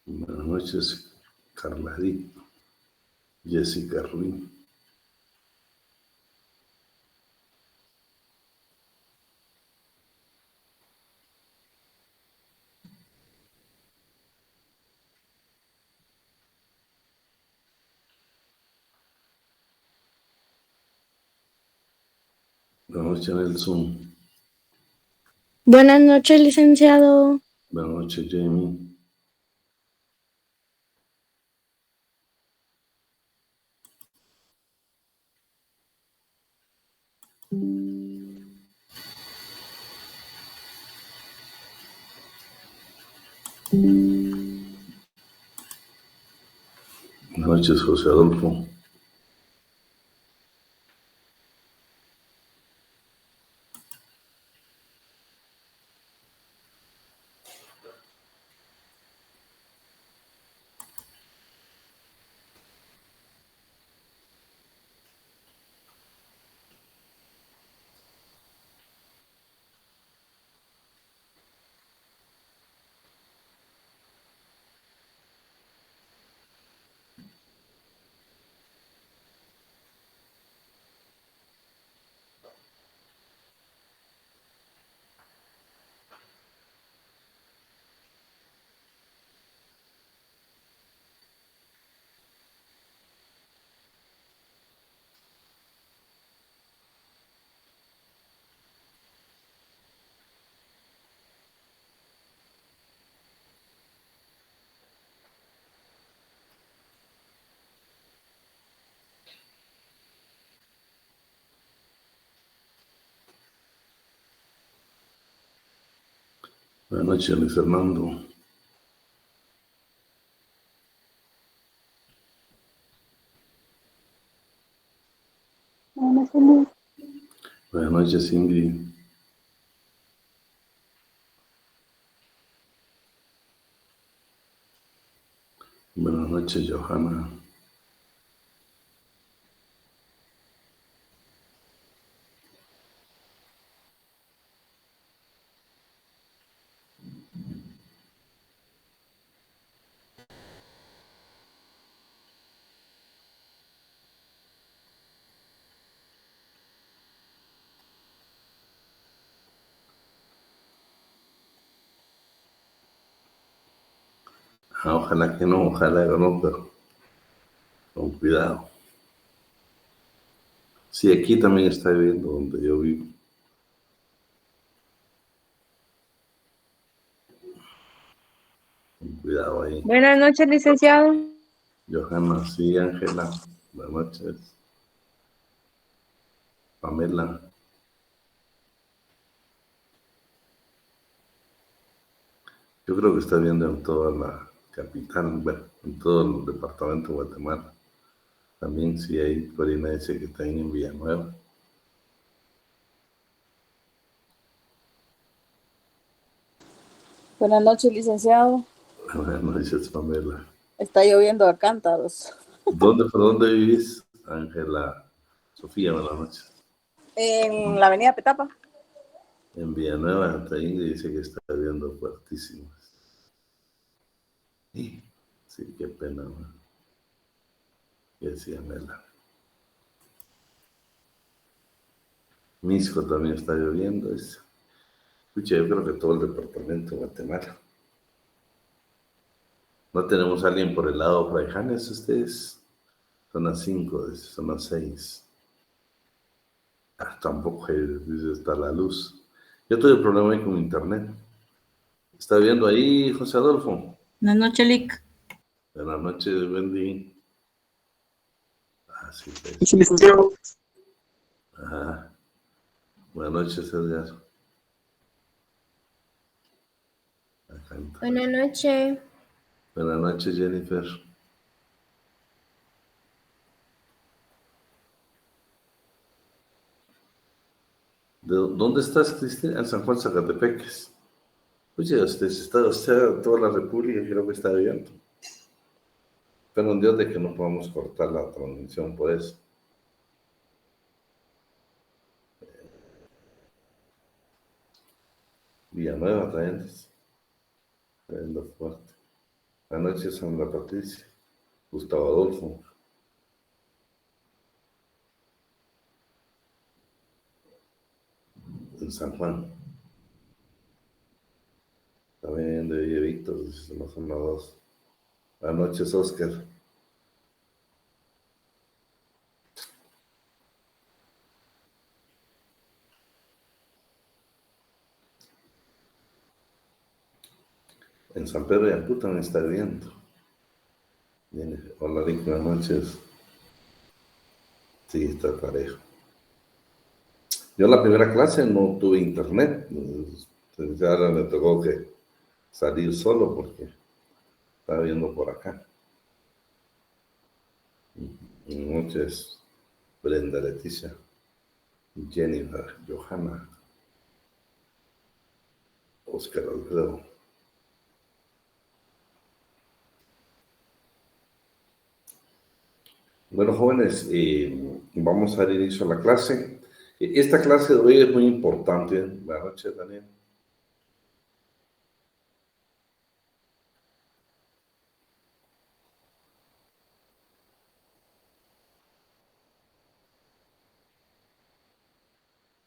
Buenas noches, Carla Di, Jessica Ruiz. Buenas noches, Nelson. Buenas noches, licenciado. Buenas noches, Jamie. Buenas noches, José Adolfo. Buenas noches, Luis Fernando. Buenas noches, Ingrid. Buenas noches, Johanna. Ojalá que no, pero con cuidado. Sí, aquí también está lloviendo donde yo vivo. Con cuidado ahí. Buenas noches, licenciado. Johanna, sí, Ángela. Buenas noches. Pamela. Yo creo que está viendo en toda la capital, bueno, en todo el departamento de Guatemala. También sí hay Corina dice que está en Villanueva. Buenas noches, licenciado. Buenas noches, Pamela. Está lloviendo a cántaros. ¿Por dónde vivís, Ángela? Sofía, buenas noches. En la avenida Petapa. En Villanueva, también dice que está lloviendo fuertísimo. Sí, qué pena, ¿no? Y decía Mela. Misco también está lloviendo. Escucha, yo creo que todo el departamento de Guatemala. ¿No tenemos a alguien por el lado Fraijanes ustedes? Son las 5, son las 6. Tampoco está la luz. Yo tuve problema ahí con internet. ¿Está viendo ahí, José Adolfo? Buenas noches, Lic. Buenas noches, Wendy. Sí, pues. Sí, licenciado. Ajá. Buenas noches, Edgar. Buenas noches. Buenas noches, Jennifer. ¿Dónde estás, Cristina? En San Juan, Zacatepeques. Oye, usted toda la República creo que está abierto. Pero un Dios de que no podamos cortar la transmisión por eso. Villanueva también está viendo fuerte. Buenas noches, Sandra Patricia. Gustavo Adolfo. En San Juan. También de Víctor, no son las 2. Buenas noches, Oscar. En San Pedro de Aputa me está viendo. Bien. Hola, Rick, buenas noches. Sí, está parejo. Yo la primera clase no tuve internet. Ya me tocó que salir solo porque estaba viendo por acá. Buenas noches, Brenda, Leticia, Jennifer, Johanna, Oscar Alfredo. Bueno, jóvenes, vamos a dar inicio a la clase. Esta clase de hoy es muy importante. Buenas noches, Daniel.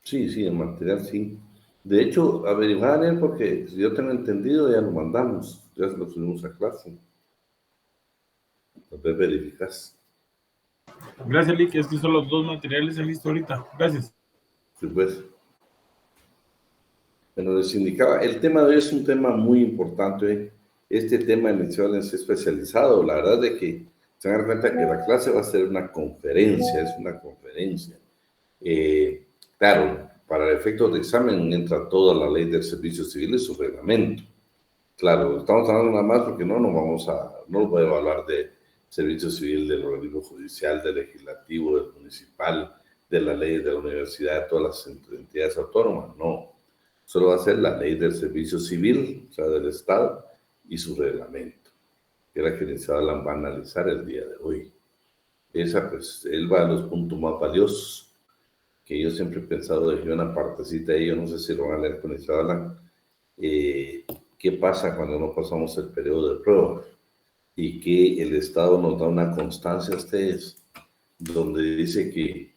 Sí, el material sí. De hecho, averiguar, Daniel, porque si yo tengo entendido, ya lo mandamos, ya lo subimos a clase. Entonces verificas. Gracias, Lick. Es que son los 2 materiales en listo ahorita. Gracias. Sí, pues. Bueno, les indicaba, el tema de hoy es un tema muy importante. Este tema inicial es especializado. La verdad es que se dan cuenta que la clase va a ser una conferencia, es una conferencia. Claro, para efectos de examen entra toda la ley del servicio civil y su reglamento. Claro, estamos hablando nada más porque no voy a hablar de servicio civil, del organismo judicial, del legislativo, del municipal, de la ley de la universidad, de todas las entidades autónomas, no. Solo va a ser la ley del servicio civil, o sea, del Estado, y su reglamento, que es la que el licenciado Alan va a analizar el día de hoy. Esa, pues, él va a los puntos más valiosos, que yo siempre he pensado, dejé una partecita ahí, yo no sé si lo van a leer con el licenciado Alan, qué pasa cuando no pasamos el periodo de prueba y que el Estado nos da una constancia a ustedes donde dice que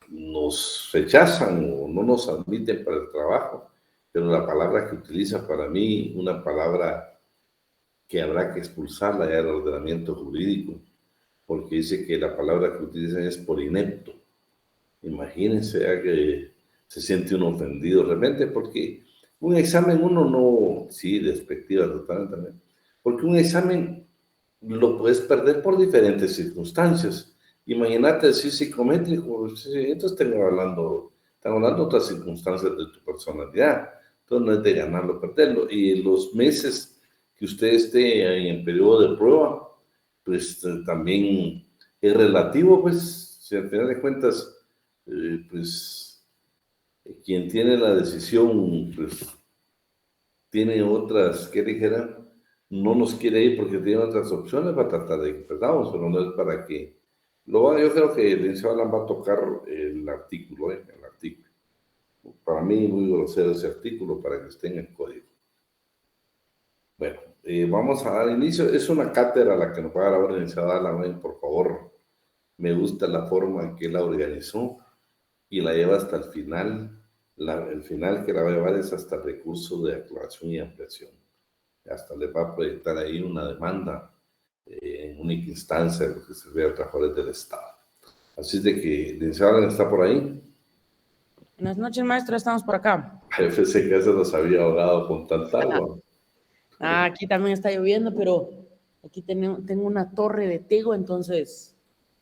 nos rechazan o no nos admiten para el trabajo, pero la palabra que utiliza para mí, una palabra que habrá que expulsarla ya del ordenamiento jurídico, porque dice que la palabra que utilizan es por inepto. Imagínense ya que se siente uno ofendido realmente, porque un examen uno no, sí, despectiva totalmente también, porque un examen lo puedes perder por diferentes circunstancias. Imagínate si psicométrico, entonces estamos hablando de otras circunstancias de tu personalidad. Entonces no es de ganarlo o perderlo. Y los meses que usted esté en periodo de prueba, pues también es relativo, pues, si al final de cuentas, pues, quien tiene la decisión, pues, tiene otras, ¿qué dijera? No nos quiere ir porque tiene otras opciones, va a tratar de que perdamos, pero no es para que yo creo que el licenciado Alan va a tocar el artículo, el artículo. Para mí muy grosero ese artículo para que esté en el código. Bueno, vamos a dar inicio. Es una cátedra la que nos va a dar ahora el licenciado Alan, por favor. Me gusta la forma en que la organizó y la lleva hasta el final. El final que la va a llevar es hasta el recurso de aclaración y ampliación. Hasta le va a proyectar ahí una demanda en única instancia de lo que se ve a trabajadores del Estado. Así de que, licenciado Alan, ¿está por ahí? Buenas noches, maestro, estamos por acá. Pensé que se nos había ahogado con tanta agua. Aquí también está lloviendo, pero aquí tengo una torre de Tego, entonces,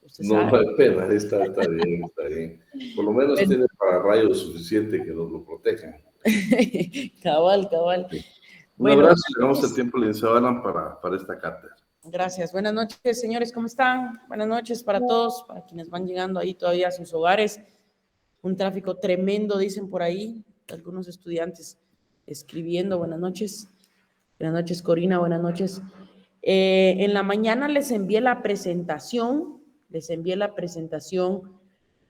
usted No sabe. hay pena, está bien, está bien. Por lo menos tiene para rayos suficiente que nos lo protejan. Cabal. Sí. Un Bueno, abrazo, le damos el tiempo, licenciado Alan, para esta cátedra. gracias. Buenas noches, señores, ¿cómo están? Buenas noches para todos, para quienes van llegando ahí todavía a sus hogares. Un tráfico tremendo, dicen por ahí, algunos estudiantes escribiendo. Buenas noches. Buenas noches, Corina, buenas noches. En la mañana les envié la presentación,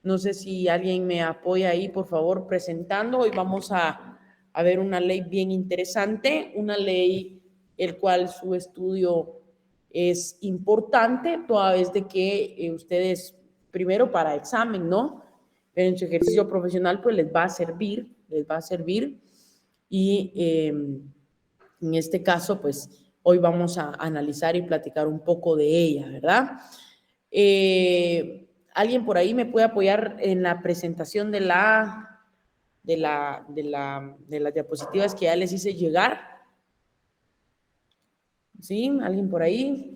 no sé si alguien me apoya ahí, por favor, presentando. Hoy vamos a ver una ley bien interesante, una ley el cual su estudio es importante, toda vez de que ustedes, primero para examen, ¿no? Pero en su ejercicio profesional, pues les va a servir, y en este caso, pues hoy vamos a analizar y platicar un poco de ella, ¿verdad? ¿Alguien por ahí me puede apoyar en la presentación de las diapositivas que ya les hice llegar? ¿Sí? ¿Alguien por ahí?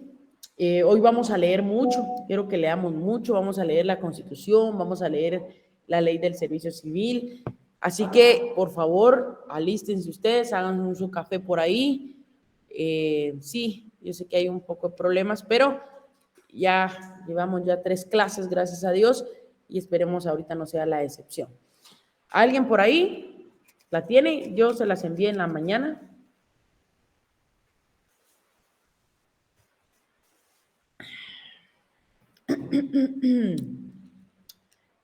Hoy vamos a leer mucho, quiero que leamos mucho, vamos a leer la Constitución, vamos a leer la Ley del Servicio Civil, así que, por favor, alístense ustedes, hagan su café por ahí. Sí, yo sé que hay un poco de problemas, pero ya llevamos ya 3 clases, gracias a Dios, y esperemos ahorita no sea la excepción. ¿Alguien por ahí la tiene? Yo se las envié en la mañana.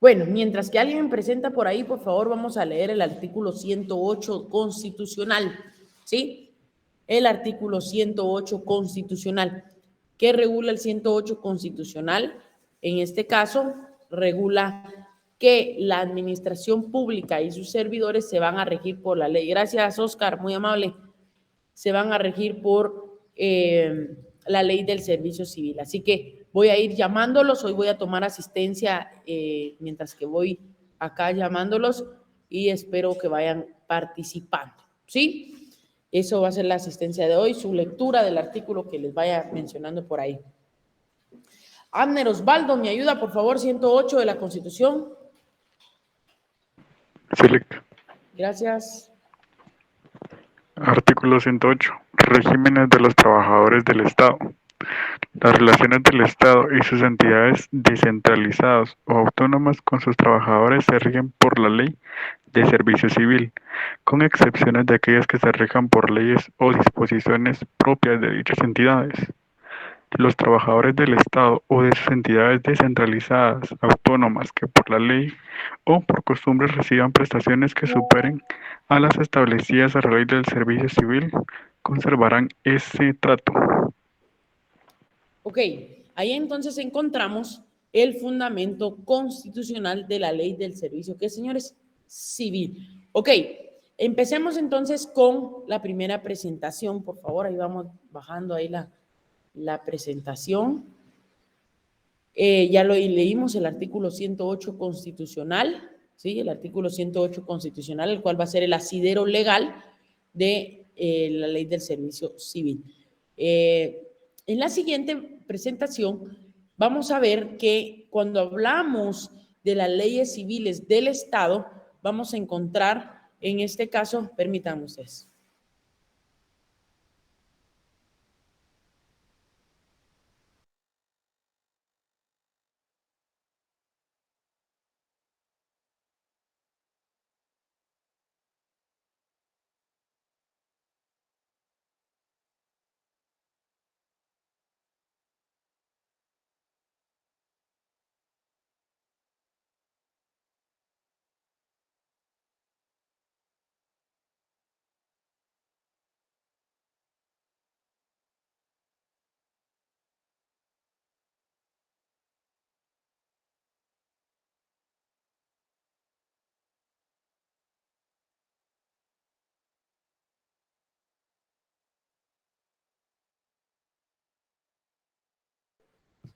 Bueno, mientras que alguien presenta por ahí, por favor, vamos a leer el artículo 108 constitucional, ¿sí? El artículo 108 constitucional. ¿Qué regula el 108 constitucional? En este caso, regula que la administración pública y sus servidores se van a regir por la ley. Gracias, Oscar, muy amable. Se van a regir por la ley del servicio civil. Así que voy a ir llamándolos, hoy voy a tomar asistencia mientras que voy acá llamándolos y espero que vayan participando, ¿sí? Eso va a ser la asistencia de hoy, su lectura del artículo que les vaya mencionando por ahí. Abner Osvaldo, ¿me ayuda, por favor? 108 de la Constitución. Select. Gracias. Artículo 108. Regímenes de los trabajadores del Estado. Las relaciones del Estado y sus entidades descentralizadas o autónomas con sus trabajadores se rigen por la Ley de Servicio Civil, con excepciones de aquellas que se rijan por leyes o disposiciones propias de dichas entidades. Los trabajadores del Estado o de sus entidades descentralizadas, autónomas, que por la ley o por costumbre reciban prestaciones que superen a las establecidas a la Ley del Servicio Civil, conservarán ese trato. Ok, ahí entonces encontramos el fundamento constitucional de la Ley del Servicio, ¿qué, señores? Civil. Ok, empecemos entonces con la primera presentación, por favor, ahí vamos bajando ahí la presentación. Ya lo leímos, el artículo 108 constitucional, ¿sí? El artículo 108 constitucional, el cual va a ser el asidero legal de la Ley del Servicio Civil. En la siguiente presentación vamos a ver que cuando hablamos de las leyes civiles del Estado, vamos a encontrar, en este caso, permítanme ustedes.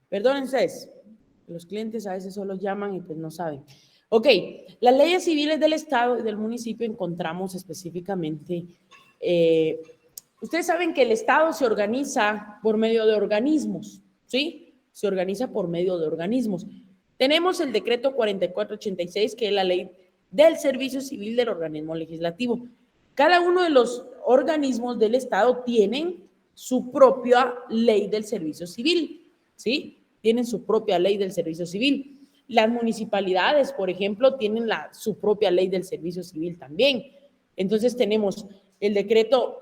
Perdonen ustedes, los clientes a veces solo llaman y pues no saben. Ok, las leyes civiles del Estado y del municipio encontramos específicamente, ustedes saben que el Estado se organiza por medio de organismos, ¿sí? Se organiza por medio de organismos. Tenemos el decreto 4486, que es la ley del servicio civil del organismo legislativo. Cada uno de los organismos del Estado tienen su propia ley del servicio civil, ¿sí? Tienen su propia ley del servicio civil. Las municipalidades, por ejemplo, tienen su propia ley del servicio civil también. Entonces tenemos el decreto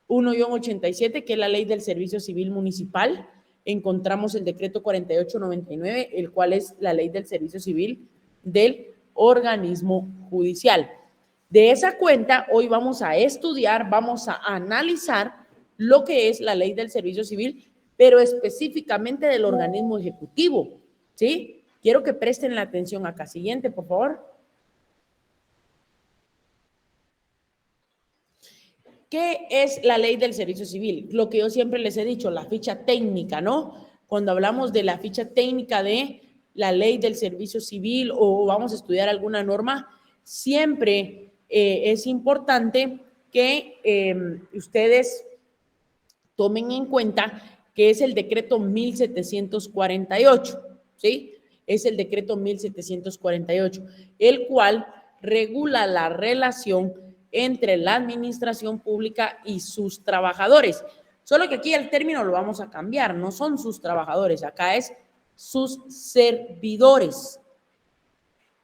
1-87, que es la ley del servicio civil municipal. Encontramos el decreto 4899, el cual es la ley del servicio civil del organismo judicial. De esa cuenta, hoy vamos a estudiar, vamos a analizar lo que es la ley del servicio civil pero específicamente del organismo ejecutivo, ¿sí? Quiero que presten la atención acá. Siguiente, por favor. ¿Qué es la ley del servicio civil? Lo que yo siempre les he dicho, la ficha técnica, ¿no? Cuando hablamos de la ficha técnica de la ley del servicio civil o vamos a estudiar alguna norma, siempre es importante que ustedes tomen en cuenta que es el decreto 1748, ¿sí? Es el decreto 1748, el cual regula la relación entre la administración pública y sus trabajadores. Solo que aquí el término lo vamos a cambiar, no son sus trabajadores, acá es sus servidores.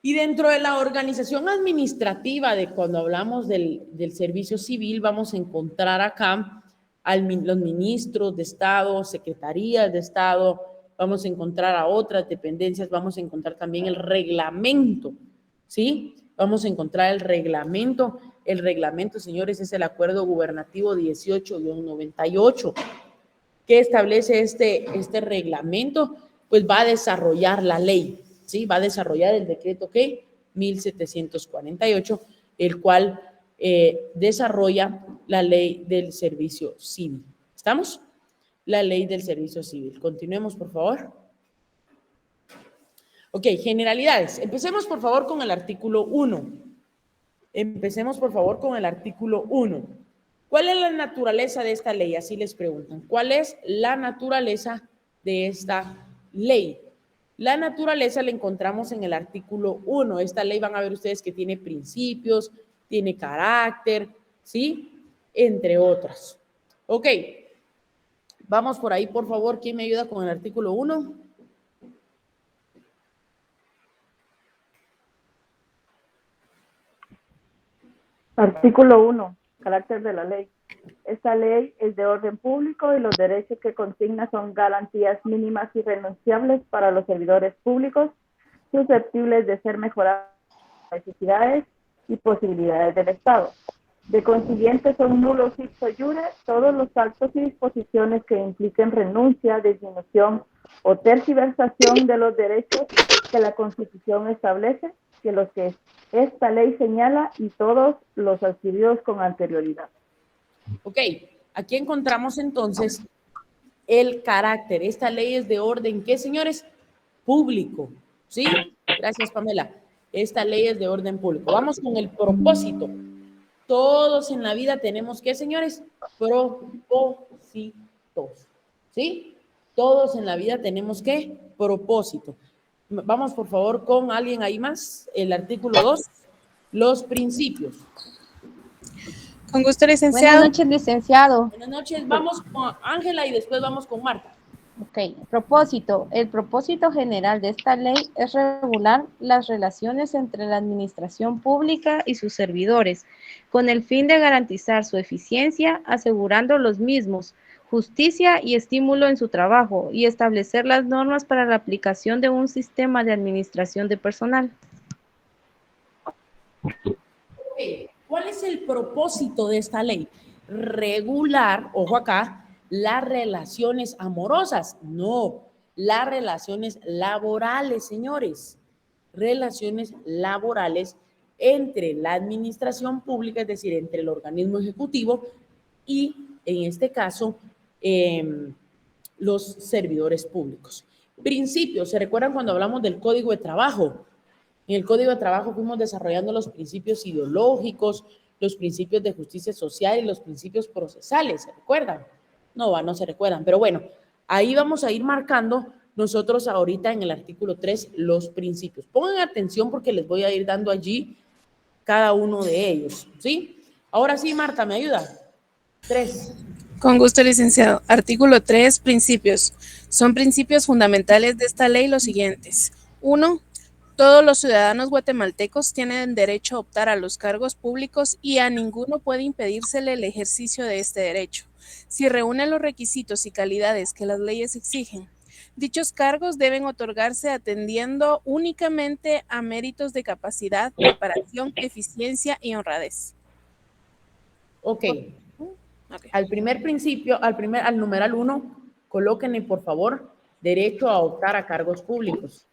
Y dentro de la organización administrativa de cuando hablamos del servicio civil, vamos a encontrar acá los ministros de Estado, secretarías de Estado, vamos a encontrar a otras dependencias, vamos a encontrar también el reglamento, ¿sí? Vamos a encontrar el reglamento. El reglamento, señores, es el Acuerdo Gubernativo 18-98. ¿Qué establece este reglamento? Pues va a desarrollar la ley, ¿sí? Va a desarrollar el decreto, ¿qué? 1748, el cual desarrolla la ley del servicio civil. ¿Estamos? La ley del servicio civil. Continuemos, por favor. Ok, generalidades. Empecemos, por favor, con el artículo 1. Empecemos, por favor, con el artículo 1. ¿Cuál es la naturaleza de esta ley? Así les preguntan. ¿Cuál es la naturaleza de esta ley? La naturaleza la encontramos en el artículo 1. Esta ley van a ver ustedes que tiene principios, tiene carácter, ¿sí? Entre otras. Ok. Vamos por ahí, por favor. ¿Quién me ayuda con el artículo 1? Artículo 1. Carácter de la ley. Esta ley es de orden público y los derechos que consigna son garantías mínimas irrenunciables para los servidores públicos, susceptibles de ser mejoradas las necesidades y posibilidades del Estado. De consiguiente, son nulos ipso iure todos los actos y disposiciones que impliquen renuncia, disminución o tergiversación de los derechos que la Constitución establece, que los que esta ley señala y todos los adquiridos con anterioridad. Ok, aquí encontramos entonces el carácter. Esta ley es de orden, ¿qué, señores? Público, ¿sí? Gracias, Pamela. Esta ley es de orden público. Vamos con el propósito. Todos en la vida tenemos, ¿qué, señores? Propósitos, ¿sí? Todos en la vida tenemos, ¿qué? Propósito. Vamos, por favor, con alguien ahí más. El artículo 2, los principios. Con gusto, licenciado. Buenas noches, licenciado. Buenas noches. Vamos con Ángela y después vamos con Marta. Ok, propósito. El propósito general de esta ley es regular las relaciones entre la administración pública y sus servidores, con el fin de garantizar su eficiencia, asegurando los mismos, justicia y estímulo en su trabajo, y establecer las normas para la aplicación de un sistema de administración de personal. Okay. ¿Cuál es el propósito de esta ley? Regular, ojo acá, las relaciones amorosas. No, las relaciones laborales, señores. Relaciones laborales entre la administración pública, es decir, entre el organismo ejecutivo y, en este caso, los servidores públicos. Principios. ¿Se recuerdan cuando hablamos del Código de Trabajo? En el Código de Trabajo fuimos desarrollando los principios ideológicos, los principios de justicia social y los principios procesales. ¿Se recuerdan? No se recuerdan, pero bueno, ahí vamos a ir marcando nosotros ahorita en el artículo 3 los principios. Pongan atención porque les voy a ir dando allí cada uno de ellos, ¿sí? Ahora sí, Marta, ¿me ayuda? 3. Con gusto, licenciado. Artículo 3, principios. Son principios fundamentales de esta ley los siguientes. 1. Todos los ciudadanos guatemaltecos tienen derecho a optar a los cargos públicos y a ninguno puede impedírsele el ejercicio de este derecho, si reúnen los requisitos y calidades que las leyes exigen. Dichos cargos deben otorgarse atendiendo únicamente a méritos de capacidad, preparación, eficiencia y honradez. Ok. Al primer principio, al numeral 1, Colóquenle, por favor, derecho a optar a cargos públicos.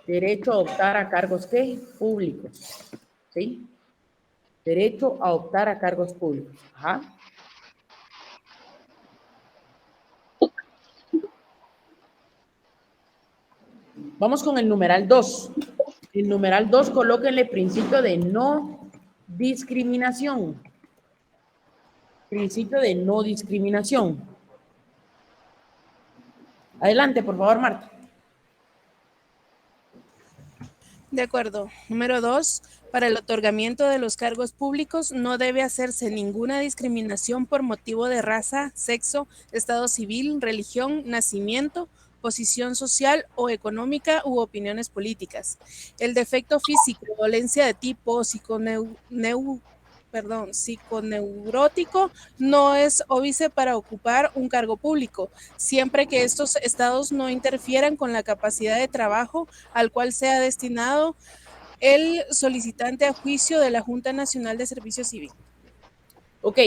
Derecho a optar a cargos, ¿qué? Públicos. ¿Sí? Derecho a optar a cargos públicos. Ajá. Vamos con el numeral 2. El numeral 2, colóquenle principio de no discriminación. Principio de no discriminación. Adelante, por favor, Marta. De acuerdo. Número 2. Para el otorgamiento de los cargos públicos no debe hacerse ninguna discriminación por motivo de raza, sexo, estado civil, religión, nacimiento, posición social o económica u opiniones políticas. El defecto físico, dolencia de tipo psiconeurótico no es óbice para ocupar un cargo público, siempre que estos estados no interfieran con la capacidad de trabajo al cual sea destinado el solicitante a juicio de la Junta Nacional de Servicio Civil. Ok,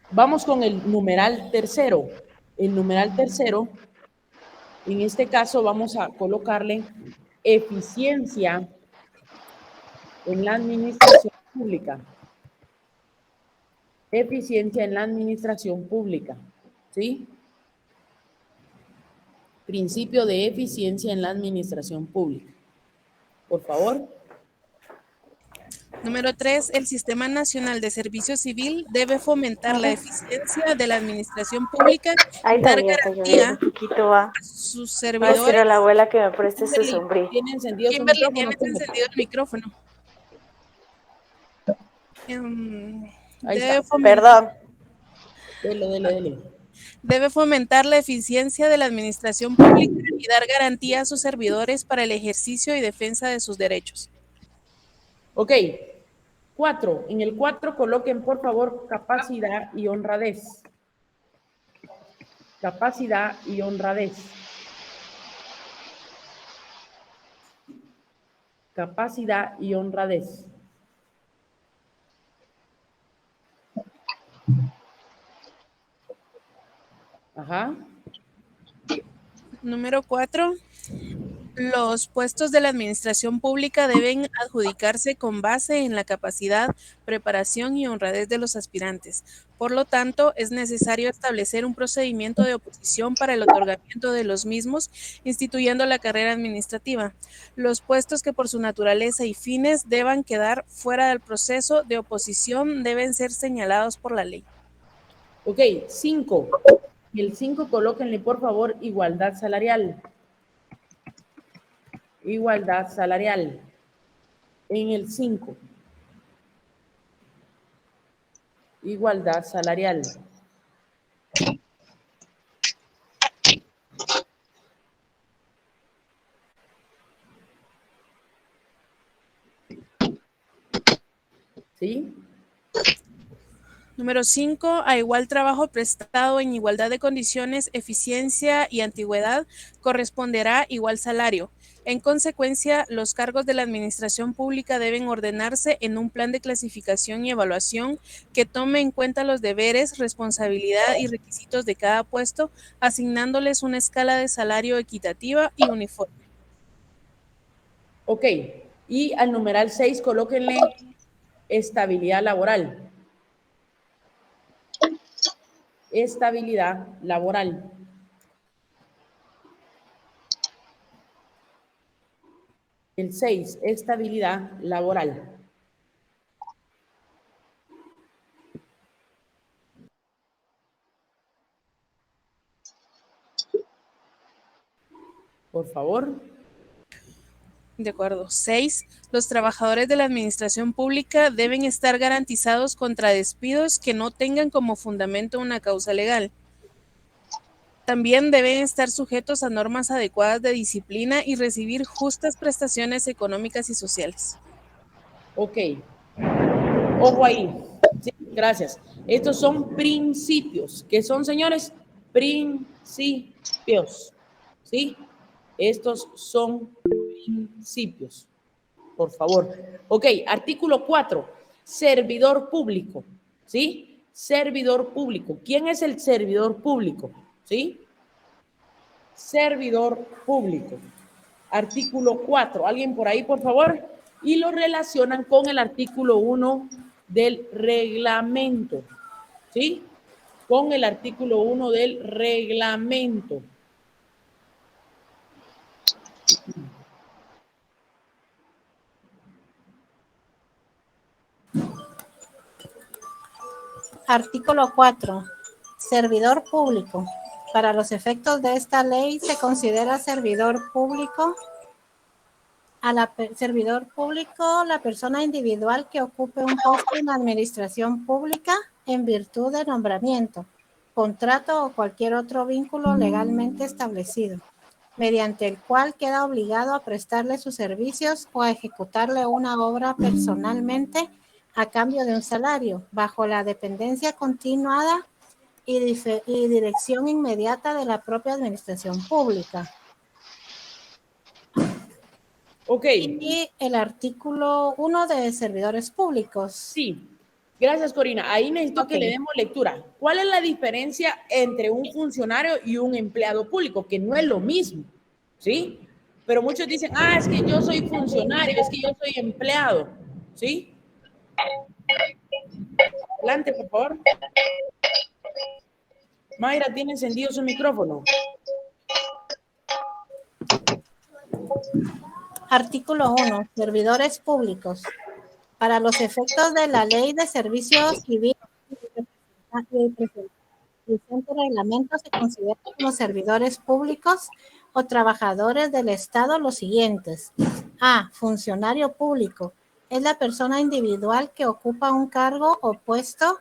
vamos con el numeral tercero. El numeral tercero, en este caso vamos a colocarle eficiencia en la administración pública. Eficiencia en la administración pública, ¿sí? Principio de eficiencia en la administración pública. Por favor. Número 3. El Sistema Nacional de Servicio Civil debe fomentar la eficiencia de la administración pública y dar garantía a sus servidores. Voy a decir a la abuela que me preste su sombrilla. ¿Tiene encendido su Kimberly, micrófono? tienes encendido el micrófono. Ahí está. Perdón. Dele. Debe fomentar la eficiencia de la administración pública y dar garantía a sus servidores para el ejercicio y defensa de sus derechos. Ok. 4. En el 4 coloquen, por favor, capacidad y honradez. Capacidad y honradez. Capacidad y honradez. Ajá. Número 4. Los puestos de la administración pública deben adjudicarse con base en la capacidad, preparación y honradez de los aspirantes. Por lo tanto, es necesario establecer un procedimiento de oposición para el otorgamiento de los mismos, instituyendo la carrera administrativa. Los puestos que por su naturaleza y fines deban quedar fuera del proceso de oposición deben ser señalados por la ley. Ok, 5. El 5 colóquenle, por favor, igualdad salarial. Igualdad salarial. En el 5. Igualdad salarial. ¿Sí? Número 5. A igual trabajo prestado en igualdad de condiciones, eficiencia y antigüedad, corresponderá igual salario. En consecuencia, los cargos de la administración pública deben ordenarse en un plan de clasificación y evaluación que tome en cuenta los deberes, responsabilidad y requisitos de cada puesto, asignándoles una escala de salario equitativa y uniforme. Ok. Y al numeral 6 colóquenle estabilidad laboral. Estabilidad laboral. El 6, estabilidad laboral. Por favor. De acuerdo. 6. Los trabajadores de la administración pública deben estar garantizados contra despidos que no tengan como fundamento una causa legal. También deben estar sujetos a normas adecuadas de disciplina y recibir justas prestaciones económicas y sociales. Ok. Ojo ahí. Sí, gracias. Estos son principios. ¿Qué son, señores? Principios. ¿Sí? Estos son principios. Por favor. Ok, artículo 4. Servidor público. ¿Sí? servidor público. ¿Quién es el servidor público? ¿Sí? Servidor público. Artículo 4. ¿Alguien por ahí, por favor? Y lo relacionan con el artículo 1 del reglamento. ¿Sí? Con el artículo 1 del reglamento. Artículo 4. Servidor público. Para los efectos de esta ley se considera servidor público la persona individual que ocupe un puesto en la administración pública en virtud de nombramiento, contrato o cualquier otro vínculo legalmente establecido, mediante el cual queda obligado a prestarle sus servicios o a ejecutarle una obra personalmente a cambio de un salario, bajo la dependencia continuada y dirección inmediata de la propia administración pública. Ok. Y el artículo 1 de servidores públicos. Sí. Gracias, Corina. Ahí necesito que le demos lectura. ¿Cuál es la diferencia entre un funcionario y un empleado público? Que no es lo mismo, ¿sí? Pero muchos dicen, es que yo soy funcionario, es que yo soy empleado, ¿sí? Adelante, por favor. Mayra, tiene encendido su micrófono. Artículo 1. Servidores públicos. Para los efectos de la Ley de Servicios Civiles y presente reglamento se consideran como servidores públicos o trabajadores del Estado los siguientes. A. Funcionario público. Es la persona individual que ocupa un cargo o puesto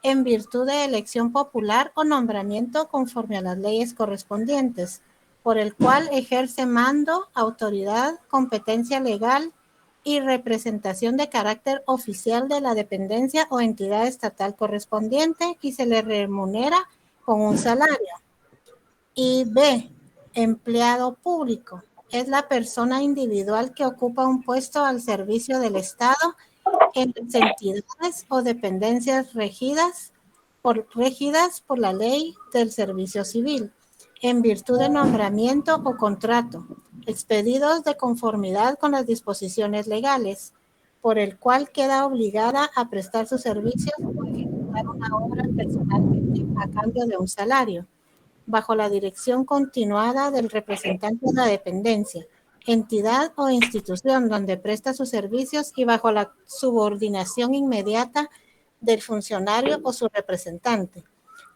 en virtud de elección popular o nombramiento conforme a las leyes correspondientes, por el cual ejerce mando, autoridad, competencia legal y representación de carácter oficial de la dependencia o entidad estatal correspondiente y se le remunera con un salario. Y B, empleado público. Es la persona individual que ocupa un puesto al servicio del Estado en las entidades o dependencias regidas por la ley del servicio civil, en virtud de nombramiento o contrato, expedidos de conformidad con las disposiciones legales, por el cual queda obligada a prestar sus servicios o ejecutar una obra personalmente a cambio de un salario, bajo la dirección continuada del representante de la dependencia, entidad o institución donde presta sus servicios y bajo la subordinación inmediata del funcionario o su representante.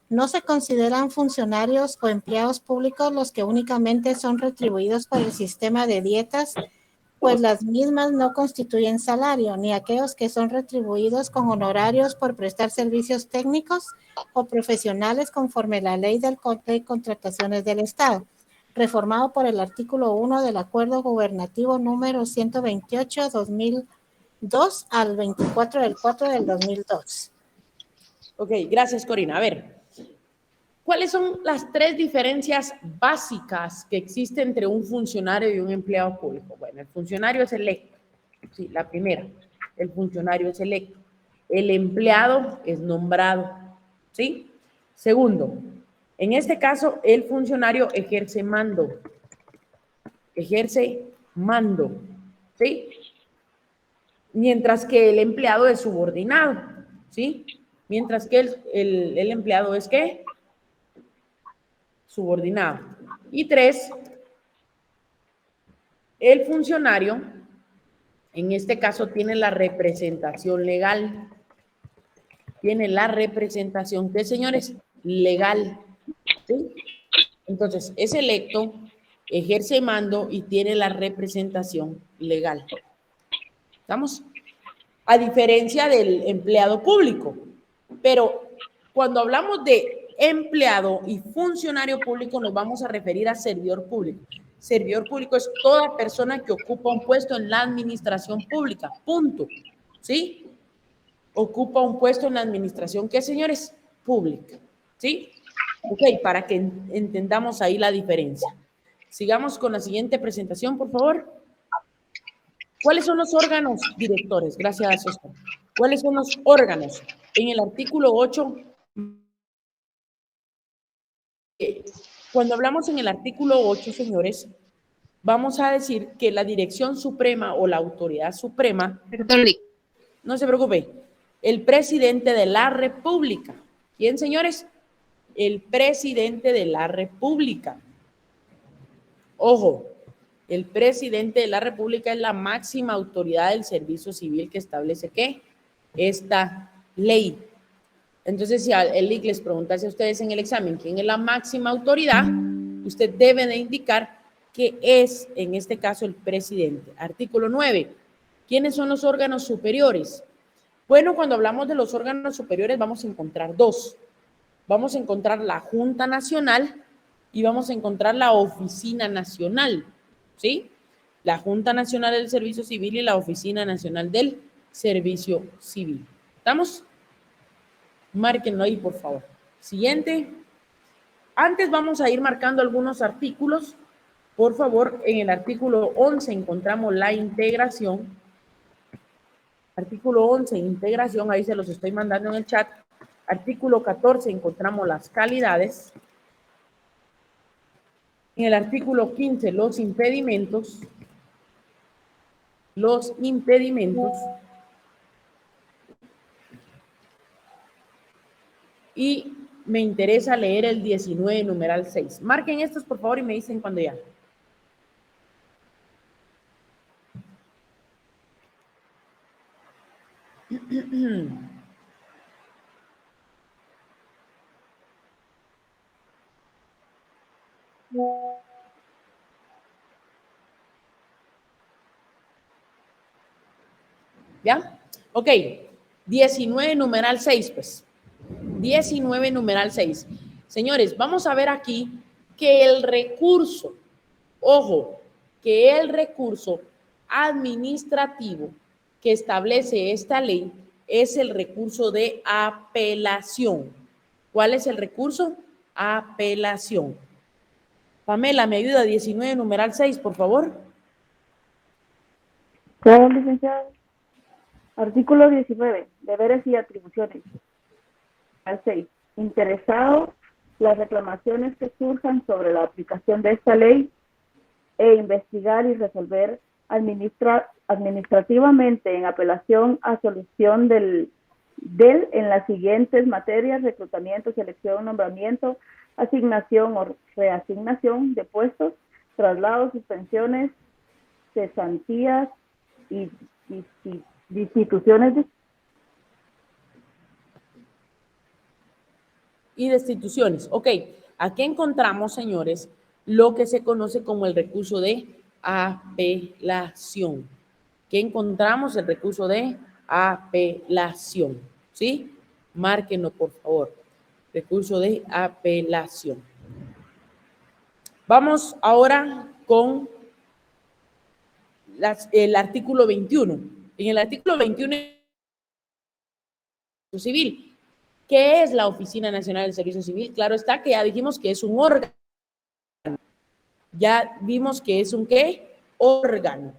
No se consideran funcionarios o empleados públicos los que únicamente son retribuidos por el sistema de dietas, pues las mismas no constituyen salario, ni aquellos que son retribuidos con honorarios por prestar servicios técnicos o profesionales conforme a la ley de contrataciones del Estado, reformado por el artículo 1 del Acuerdo Gubernativo número 128-2002 al 24 del 4 del 2002. Ok, gracias, Corina. A ver, ¿cuáles son las tres diferencias básicas que existen entre un funcionario y un empleado público? Bueno, el funcionario es electo. Sí, la primera, el funcionario es electo. El empleado es nombrado. ¿Sí? Segundo, en este caso, el funcionario ejerce mando. Ejerce mando. ¿Sí? Mientras que el empleado es subordinado. ¿Sí? Mientras que el empleado es ¿qué? Subordinado. Y tres, el funcionario, en este caso, tiene la representación legal. Tiene la representación, ¿qué, señores? Legal. ¿Sí? Entonces, es electo, ejerce mando y tiene la representación legal. ¿Estamos? A diferencia del empleado público. Pero cuando hablamos de empleado y funcionario público, nos vamos a referir a servidor público. Servidor público es toda persona que ocupa un puesto en la administración pública, punto. ¿Sí? Ocupa un puesto en la administración, ¿qué, señores? Pública. ¿Sí? Ok, para que entendamos ahí la diferencia. Sigamos con la siguiente presentación, por favor. ¿Cuáles son los órganos directores? Gracias, Oscar. ¿Cuáles son los órganos? En el artículo 8, cuando hablamos en el artículo 8, señores, vamos a decir que la Dirección Suprema o la Autoridad Suprema, no se preocupe, el presidente de la República. ¿Quién, señores? El presidente de la República. Ojo, el presidente de la República es la máxima autoridad del servicio civil que establece ¿qué? Esta ley. Entonces, si el IC les preguntase a ustedes en el examen quién es la máxima autoridad, usted debe de indicar que es, en este caso, el presidente. Artículo 9. ¿Quiénes son los órganos superiores? Bueno, cuando hablamos de los órganos superiores vamos a encontrar dos. Vamos a encontrar la Junta Nacional y vamos a encontrar la Oficina Nacional, ¿sí? La Junta Nacional del Servicio Civil y la Oficina Nacional del Servicio Civil. ¿Estamos? Márquenlo ahí, por favor. Siguiente. Antes vamos a ir marcando algunos artículos. Por favor, en el artículo 11 encontramos la integración. Artículo 11, integración, ahí se los estoy mandando en el chat. Artículo 14 encontramos las calidades. En el artículo 15, los impedimentos. Los impedimentos. Y me interesa leer el 19, numeral 6. Marquen estos, por favor, y me dicen cuando ya. ¿Ya? Ok. 19, numeral 6, pues. 19, numeral 6. Señores, vamos a ver aquí que el recurso, ojo, que el recurso administrativo que establece esta ley es el recurso de apelación. ¿Cuál es el recurso? Apelación. Pamela, ¿me ayuda? 19, numeral 6, por favor. Claro, licenciado. Artículo 19. Deberes y atribuciones. Al 6. Interesado, las reclamaciones que surjan sobre la aplicación de esta ley e investigar y resolver administrativamente en apelación a solución en las siguientes materias: reclutamiento, selección, nombramiento, asignación o reasignación de puestos, traslados, suspensiones, cesantías y destituciones y destituciones. Ok, aquí encontramos, señores, lo que se conoce como el recurso de apelación. ¿Qué encontramos? El recurso de apelación, ¿sí? Márquenlo, por favor. Recurso de apelación. Vamos ahora con el artículo 21. En el artículo 21 civil. ¿Qué es la Oficina Nacional del Servicio Civil? Claro está que ya dijimos que es un órgano. Ya vimos que es un ¿qué? Órgano.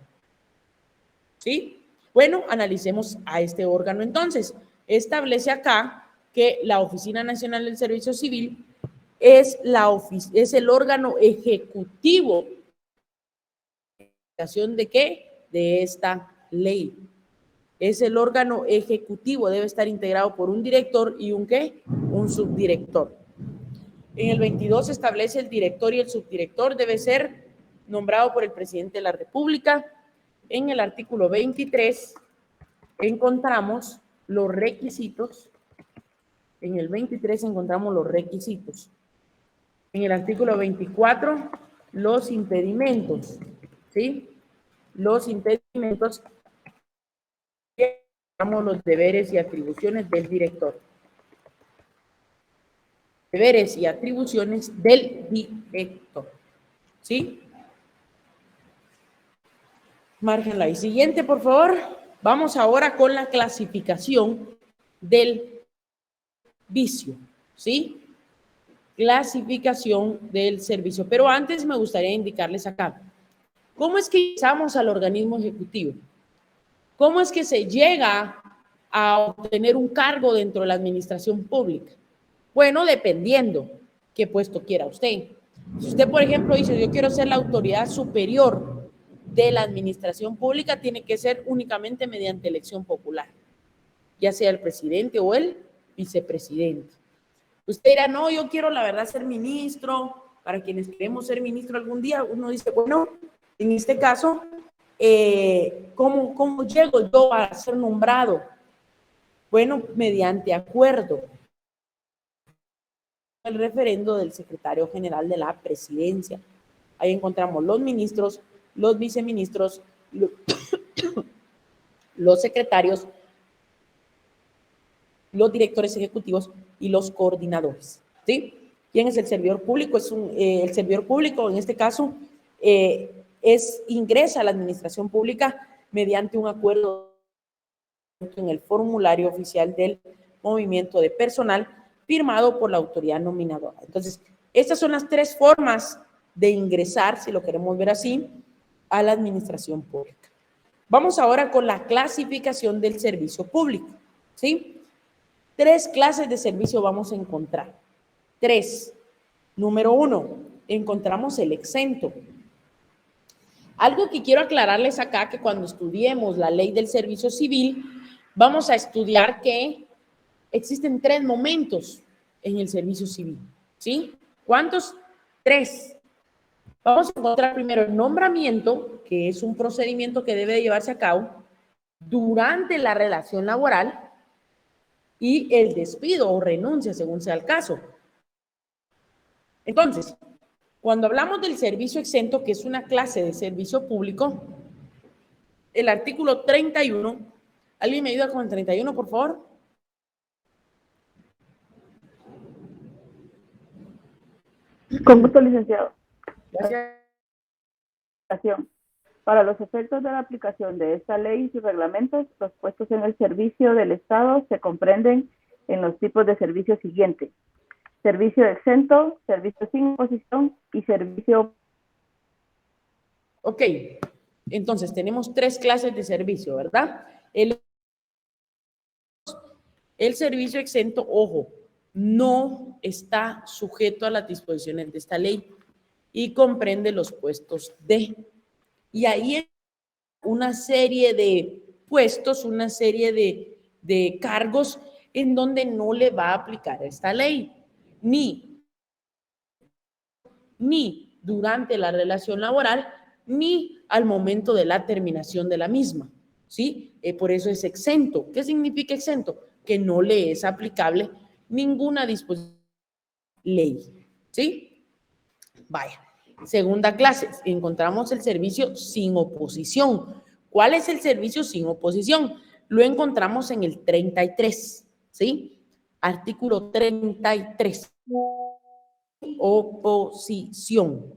¿Sí? Bueno, analicemos a este órgano entonces. Establece acá que la Oficina Nacional del Servicio Civil es el órgano ejecutivo ¿de qué? De esta ley. Es el órgano ejecutivo, debe estar integrado por un director y un ¿qué? Un subdirector. En el 22 establece el director y el subdirector debe ser nombrado por el presidente de la República. En el artículo 23 encontramos los requisitos. En el 23 encontramos los requisitos. En el artículo 24, los impedimentos, ¿sí? Los impedimentos, los deberes y atribuciones del director. Deberes y atribuciones del director, ¿sí? Márquenla ahí. Siguiente, por favor. Vamos ahora con la clasificación del vicio, ¿sí? Clasificación del servicio. Pero antes me gustaría indicarles acá, ¿cómo es que llegamos al organismo ejecutivo? ¿Cómo es que se llega a obtener un cargo dentro de la administración pública? Bueno, dependiendo qué puesto quiera usted. Si usted, por ejemplo, dice, yo quiero ser la autoridad superior de la administración pública, tiene que ser únicamente mediante elección popular, ya sea el presidente o el vicepresidente. Usted dirá, no, yo quiero la verdad ser ministro. Para quienes queremos ser ministro algún día, uno dice, bueno, en este caso, ¿cómo llego yo a ser nombrado? Bueno, mediante acuerdo. El referendo del secretario general de la presidencia. Ahí encontramos los ministros, los viceministros, los secretarios, los directores ejecutivos y los coordinadores. ¿Sí? ¿Quién es el servidor público? El servidor público, en este caso, ingresa a la administración pública mediante un acuerdo en el formulario oficial del movimiento de personal firmado por la autoridad nominadora. Entonces, estas son las tres formas de ingresar, si lo queremos ver así, a la administración pública. Vamos ahora con la clasificación del servicio público, ¿sí? 3 clases de servicio vamos a encontrar. 3. Número 1, encontramos el exento. Algo que quiero aclararles acá, que cuando estudiemos la ley del servicio civil, vamos a estudiar que existen 3 momentos en el servicio civil, ¿sí? ¿Cuántos? 3. Vamos a encontrar primero el nombramiento, que es un procedimiento que debe llevarse a cabo durante la relación laboral, y el despido o renuncia, según sea el caso. Entonces, cuando hablamos del servicio exento, que es una clase de servicio público, el artículo 31, ¿alguien me ayuda con el 31, por favor? Con gusto, licenciado. Gracias. Para los efectos de la aplicación de esta ley y sus reglamentos, los puestos en el servicio del Estado se comprenden en los tipos de servicios siguientes: servicio exento, servicio sin oposición y servicio... Ok, entonces tenemos 3 clases de servicio, ¿verdad? El servicio exento, ojo, no está sujeto a las disposiciones de esta ley y comprende los puestos D. Y ahí hay una serie de puestos, una serie de cargos en donde no le va a aplicar esta ley, ni durante la relación laboral, ni al momento de la terminación de la misma, ¿sí? Por eso es exento. ¿Qué significa exento? Que no le es aplicable ninguna disposición de ley, ¿sí? Vaya. Segunda clase, encontramos el servicio sin oposición. ¿Cuál es el servicio sin oposición? Lo encontramos en el 33, ¿sí? Artículo 33. Oposición.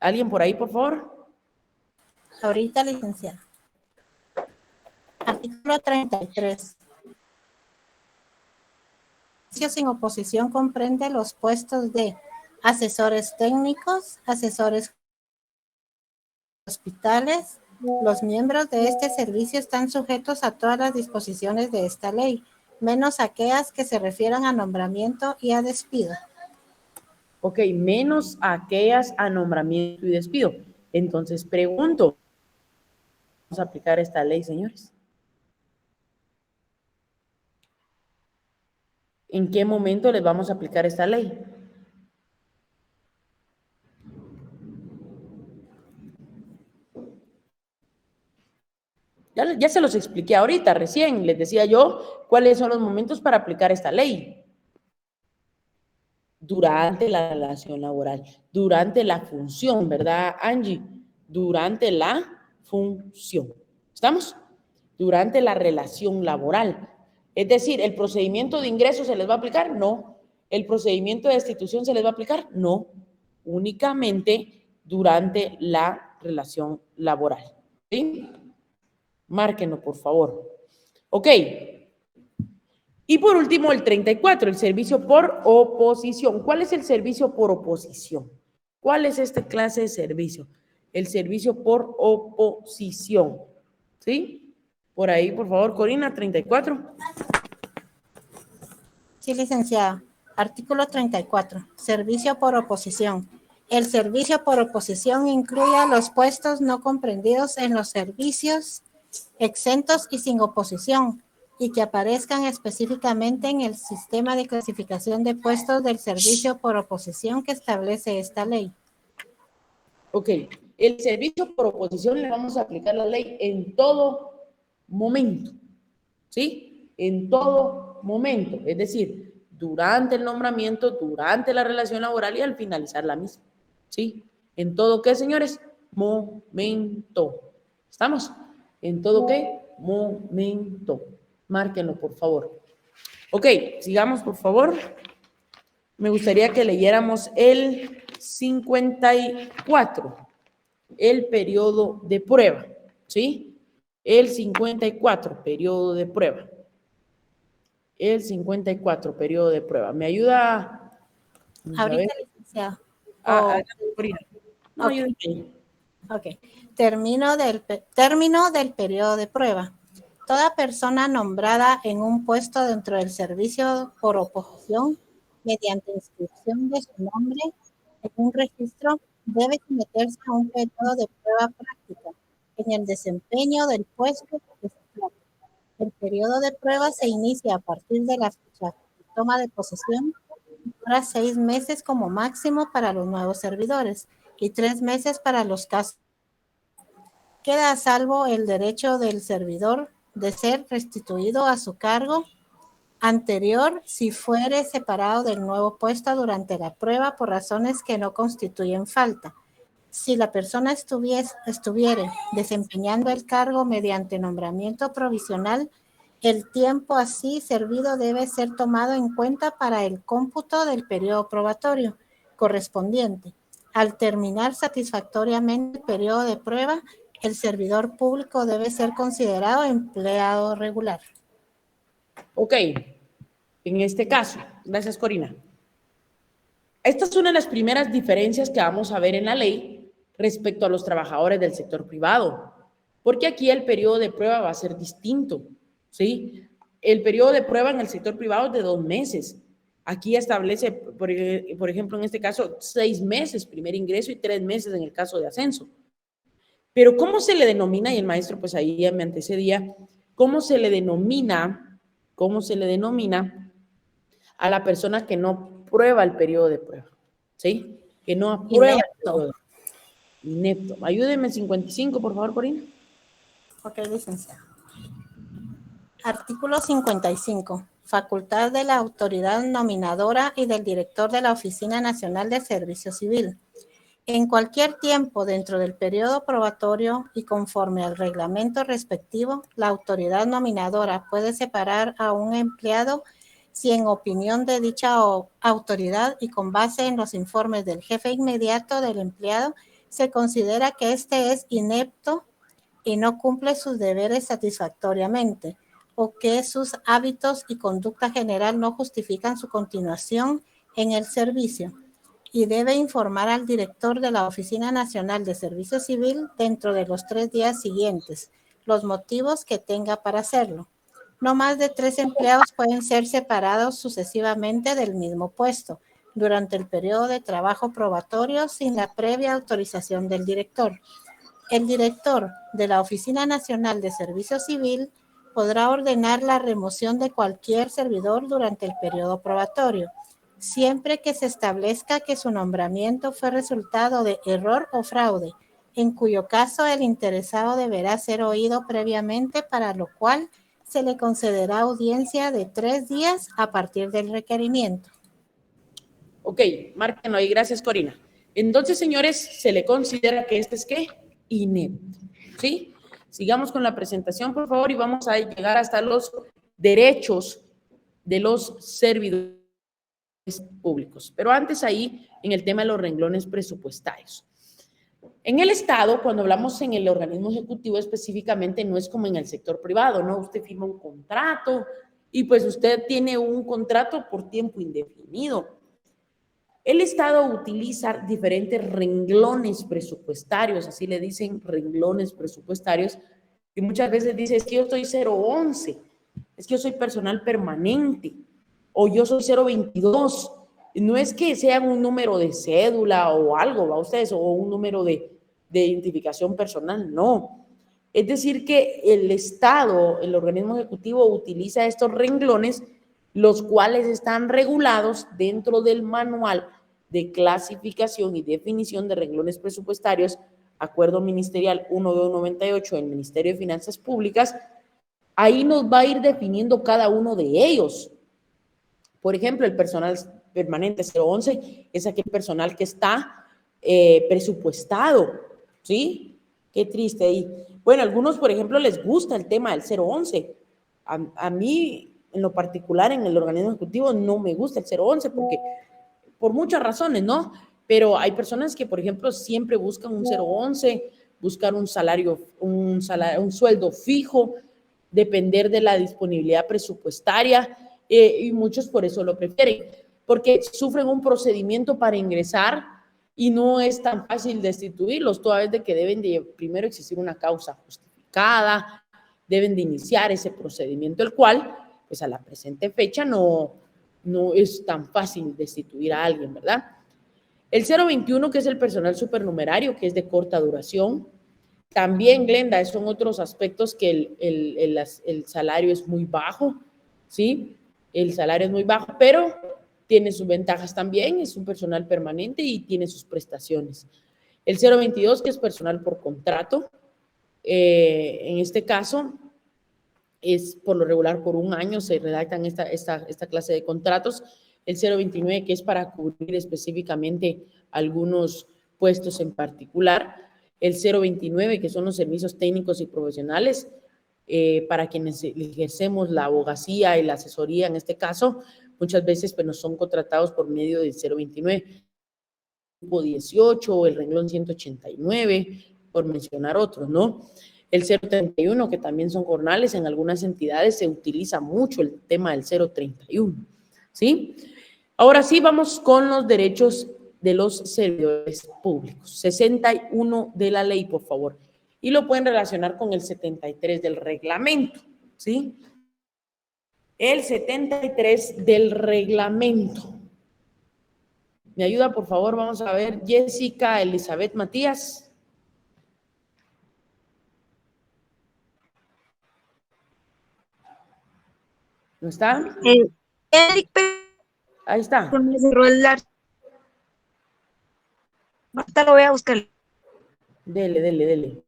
¿Alguien por ahí, por favor? Ahorita, licenciada. Artículo 33. Servicio sin oposición comprende los puestos de asesores técnicos, asesores hospitales. Los miembros de este servicio están sujetos a todas las disposiciones de esta ley, menos aquellas que se refieran a nombramiento y a despido. Ok, menos aquellas a nombramiento y despido. Entonces, pregunto, ¿vamos a aplicar esta ley, señores? ¿En qué momento les vamos a aplicar esta ley? Ya se los expliqué ahorita, recién les decía yo cuáles son los momentos para aplicar esta ley. Durante la relación laboral, durante la función, ¿verdad, Angie? Durante la función. ¿Estamos? Durante la relación laboral. Es decir, ¿el procedimiento de ingreso se les va a aplicar? No. ¿El procedimiento de destitución se les va a aplicar? No. Únicamente durante la relación laboral. ¿Sí? Márquenlo, por favor. Ok. Y por último, el 34, el servicio por oposición. ¿Cuál es el servicio por oposición? ¿Cuál es esta clase de servicio? El servicio por oposición. ¿Sí? Por ahí, por favor, Corina, 34. Sí, licenciada. Artículo 34. Servicio por oposición. El servicio por oposición incluye a los puestos no comprendidos en los servicios exentos y sin oposición y que aparezcan específicamente en el sistema de clasificación de puestos del servicio por oposición que establece esta ley. Ok, el servicio por oposición le vamos a aplicar la ley en todo momento, ¿sí? En todo momento, es decir, durante el nombramiento, durante la relación laboral y al finalizar la misma, ¿sí? ¿En todo qué, señores? Momento. ¿Estamos? ¿En todo qué? Momento. Márquenlo, por favor. Ok, sigamos, por favor. Me gustaría que leyéramos el 54, el periodo de prueba, ¿sí? El 54, periodo de prueba. El 54, periodo de prueba. ¿Me ayuda? Ahorita, licenciada. No, ayúdame. Ok. Término del periodo de prueba. Toda persona nombrada en un puesto dentro del servicio por oposición mediante inscripción de su nombre en un registro debe someterse a un periodo de prueba práctica en el desempeño del puesto que se trata. El periodo de prueba se inicia a partir de la fecha de toma de posesión y dura 6 meses como máximo para los nuevos servidores y 3 meses para los casos. Queda a salvo el derecho del servidor de ser restituido a su cargo anterior si fuere separado del nuevo puesto durante la prueba por razones que no constituyen falta. Si la persona estuviere desempeñando el cargo mediante nombramiento provisional, el tiempo así servido debe ser tomado en cuenta para el cómputo del periodo probatorio correspondiente. Al terminar satisfactoriamente el periodo de prueba, el servidor público debe ser considerado empleado regular. Ok, en este caso, gracias Corina. Esta es una de las primeras diferencias que vamos a ver en la ley respecto a los trabajadores del sector privado, porque aquí el periodo de prueba va a ser distinto, ¿sí? El periodo de prueba en el sector privado es de 2 meses. Aquí establece, por ejemplo, en este caso, 6 meses primer ingreso y 3 meses en el caso de ascenso. Pero ¿cómo se le denomina? Y el maestro pues ahí me antecedía, ¿cómo se le denomina a la persona que no prueba el periodo de prueba? ¿Sí? Que no aprueba el periodo. Inepto. Ayúdenme 55, por favor, Corina. Ok, licenciada. Artículo 55. Facultad de la autoridad nominadora y del director de la Oficina Nacional de Servicio Civil. En cualquier tiempo dentro del periodo probatorio y conforme al reglamento respectivo, la autoridad nominadora puede separar a un empleado si en opinión de dicha autoridad y con base en los informes del jefe inmediato del empleado, se considera que éste es inepto y no cumple sus deberes satisfactoriamente, o que sus hábitos y conducta general no justifican su continuación en el servicio, y debe informar al director de la Oficina Nacional de Servicio Civil dentro de los 3 días siguientes los motivos que tenga para hacerlo. No más de 3 empleados pueden ser separados sucesivamente del mismo puesto durante el periodo de trabajo probatorio sin la previa autorización del director. El director de la Oficina Nacional de Servicio Civil podrá ordenar la remoción de cualquier servidor durante el periodo probatorio, siempre que se establezca que su nombramiento fue resultado de error o fraude, en cuyo caso el interesado deberá ser oído previamente, para lo cual se le concederá audiencia de 3 días a partir del requerimiento. Ok, márquenlo ahí. Gracias, Corina. Entonces, señores, se le considera que este es ¿qué? Inepto, ¿sí? Sigamos con la presentación, por favor, y vamos a llegar hasta los derechos de los servidores públicos. Pero antes ahí, en el tema de los renglones presupuestarios. En el Estado, cuando hablamos en el organismo ejecutivo específicamente, no es como en el sector privado, ¿no? Usted firma un contrato y pues usted tiene un contrato por tiempo indefinido. El Estado utiliza diferentes renglones presupuestarios, así le dicen renglones presupuestarios, Y muchas veces dice, es que yo estoy 011, es que yo soy personal permanente, o yo soy 022. No es que sea un número de cédula o algo, ¿va ustedes? O un número de identificación personal, no. Es decir, que el Estado, el organismo ejecutivo, utiliza estos renglones, los cuales están regulados dentro del manual de clasificación y definición de renglones presupuestarios, Acuerdo Ministerial 1298 del Ministerio de Finanzas Públicas. Ahí nos va a ir definiendo cada uno de ellos. Por ejemplo, el personal permanente 011 es aquel personal que está presupuestado, ¿sí? Qué triste ahí. Bueno, a algunos, por ejemplo, les gusta el tema del 011. A mí, en lo particular, en el organismo ejecutivo, no me gusta el 011 porque, por muchas razones, ¿no? Pero hay personas que, por ejemplo, siempre buscan un 011, buscar un sueldo fijo, depender de la disponibilidad presupuestaria, y muchos por eso lo prefieren, porque sufren un procedimiento para ingresar y no es tan fácil destituirlos, toda vez de que deben de primero existir una causa justificada, deben de iniciar ese procedimiento, el cual, pues a la presente fecha no es tan fácil destituir a alguien, ¿verdad? El 021, que es el personal supernumerario, que es de corta duración. También, Glenda, son otros aspectos que el salario es muy bajo, ¿sí? El salario es muy bajo, pero tiene sus ventajas también, es un personal permanente y tiene sus prestaciones. El 022, que es personal por contrato, en este caso es por lo regular por un año, se redactan esta clase de contratos. El 029, que es para cubrir específicamente algunos puestos en particular. El 029, que son los servicios técnicos y profesionales, para quienes ejercemos la abogacía y la asesoría en este caso, muchas veces pues, nos son contratados por medio del 029, grupo 18, el renglón 189, por mencionar otros, ¿no? El 031, que también son jornales, en algunas entidades se utiliza mucho el tema del 031, ¿sí? Ahora sí, vamos con los derechos de los servidores públicos. 61 de la ley, por favor. Y lo pueden relacionar con el 73 del reglamento, ¿sí? El 73 del reglamento. ¿Me ayuda, por favor? Vamos a ver, Jessica Elizabeth Matías. ¿No está? Ahí está. Ahorita lo voy a buscar. Dele.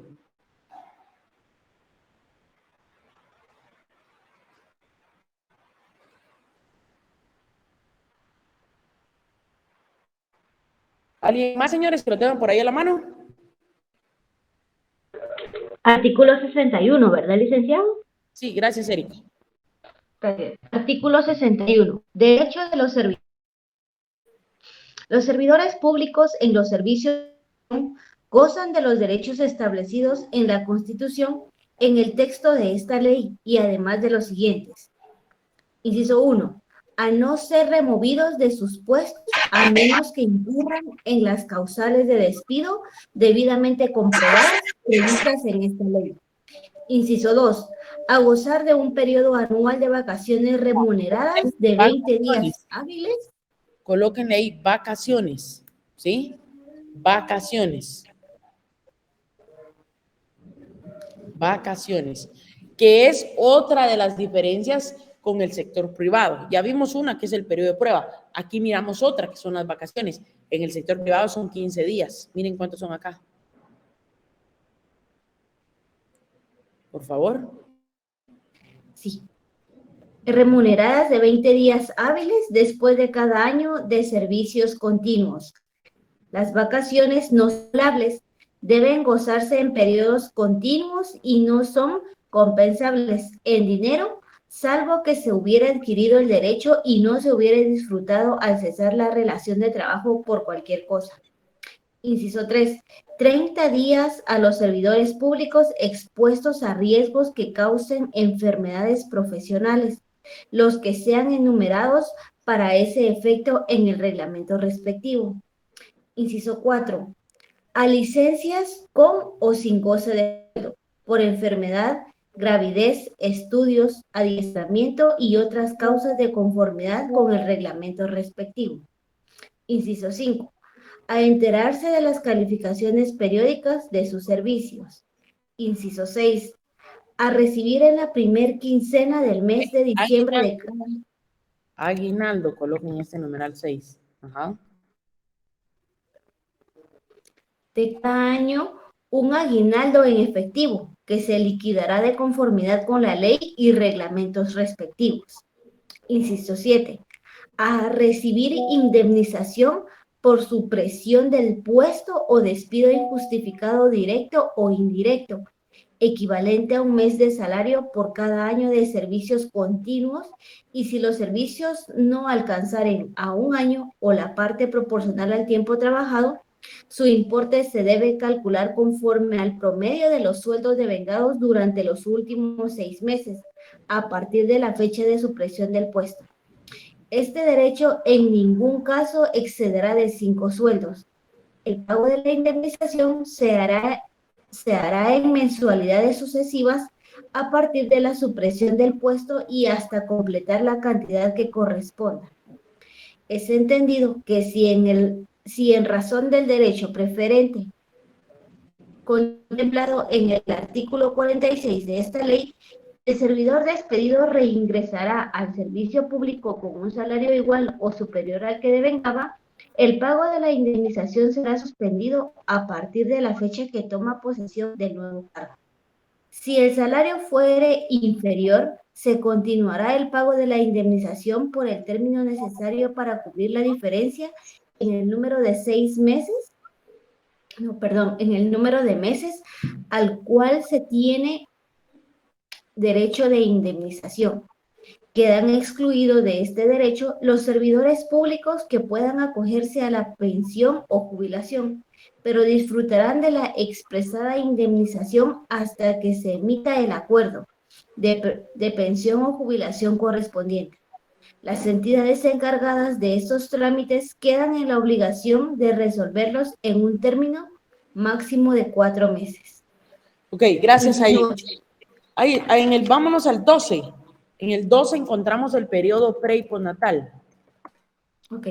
¿Alguien más, señores, que lo tengan por ahí a la mano? Artículo 61, ¿verdad, licenciado? Sí, gracias, Erika. Artículo 61. Derecho de los servidores. Los servidores públicos en los servicios gozan de los derechos establecidos en la Constitución en el texto de esta ley y además de los siguientes. Inciso 1. A no ser removidos de sus puestos a menos que incurran en las causales de despido debidamente comprobadas previstas en esta ley. Inciso 2. A gozar de un periodo anual de vacaciones remuneradas de 20 días hábiles. Colóquenle ahí vacaciones, ¿sí? Vacaciones, que es otra de las diferencias con el sector privado. Ya vimos una que es el periodo de prueba. Aquí miramos otra que son las vacaciones. En el sector privado son 15 días. Miren cuántos son acá. Por favor. Sí. Remuneradas de 20 días hábiles después de cada año de servicios continuos. Las vacaciones no salables deben gozarse en periodos continuos y no son compensables en dinero, salvo que se hubiera adquirido el derecho y no se hubiera disfrutado al cesar la relación de trabajo por cualquier cosa. Inciso 3. 30 días a los servidores públicos expuestos a riesgos que causen enfermedades profesionales, los que sean enumerados para ese efecto en el reglamento respectivo. Inciso 4. A licencias con o sin goce de sueldo. por enfermedad, gravidez, estudios, adiestramiento y otras causas de conformidad con el reglamento respectivo. Inciso 5. A enterarse de las calificaciones periódicas de sus servicios. Inciso 6. A recibir en la primer quincena del mes de diciembre de cada aguinaldo, coloquen este numeral 6. Ajá. de cada año un aguinaldo en efectivo que se liquidará de conformidad con la ley y reglamentos respectivos. Inciso 7. A recibir indemnización por supresión del puesto o despido injustificado directo o indirecto, equivalente a un mes de salario por cada año de servicios continuos, y si los servicios no alcanzaren a un año o la parte proporcional al tiempo trabajado, su importe se debe calcular conforme al promedio de los sueldos devengados durante los últimos 6 meses, a partir de la fecha de supresión del puesto. Este derecho en ningún caso excederá de 5 sueldos. El pago de la indemnización se hará en mensualidades sucesivas a partir de la supresión del puesto y hasta completar la cantidad que corresponda. Es entendido que si en razón del derecho preferente contemplado en el artículo 46 de esta ley, el servidor despedido reingresará al servicio público con un salario igual o superior al que devengaba, el pago de la indemnización será suspendido a partir de la fecha que toma posesión del nuevo cargo. Si el salario fuere inferior, se continuará el pago de la indemnización por el término necesario para cubrir la diferencia en el número de meses al cual se tiene derecho de indemnización. Quedan excluidos de este derecho los servidores públicos que puedan acogerse a la pensión o jubilación, pero disfrutarán de la expresada indemnización hasta que se emita el acuerdo de pensión o jubilación correspondiente. Las entidades encargadas de estos trámites quedan en la obligación de resolverlos en un término máximo de 4 meses. Ok, gracias ahí. Vámonos al 12. En el 12 encontramos el periodo pre y postnatal. Ok,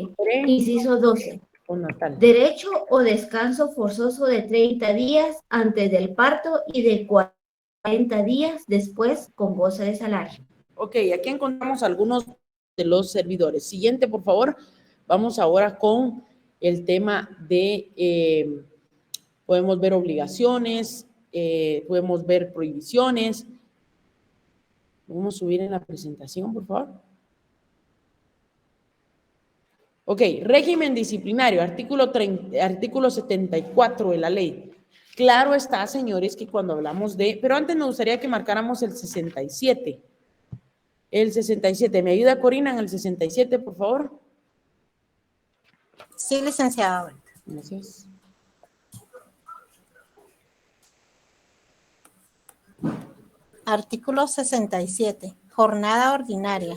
inciso 12. Postnatal. Derecho o descanso forzoso de 30 días antes del parto y de 40 días después con goce de salario. Ok, aquí encontramos algunos de los servidores. Siguiente, por favor. Vamos ahora con el tema de, podemos ver obligaciones, podemos ver prohibiciones. Vamos a subir en la presentación, por favor. Ok, régimen disciplinario, artículo 74 de la ley. Claro está, señores, que cuando hablamos de, pero antes me gustaría que marcáramos el 67. El 67, ¿me ayuda Corina en el 67, por favor? Sí, licenciada. Gracias. Artículo 67. Jornada ordinaria.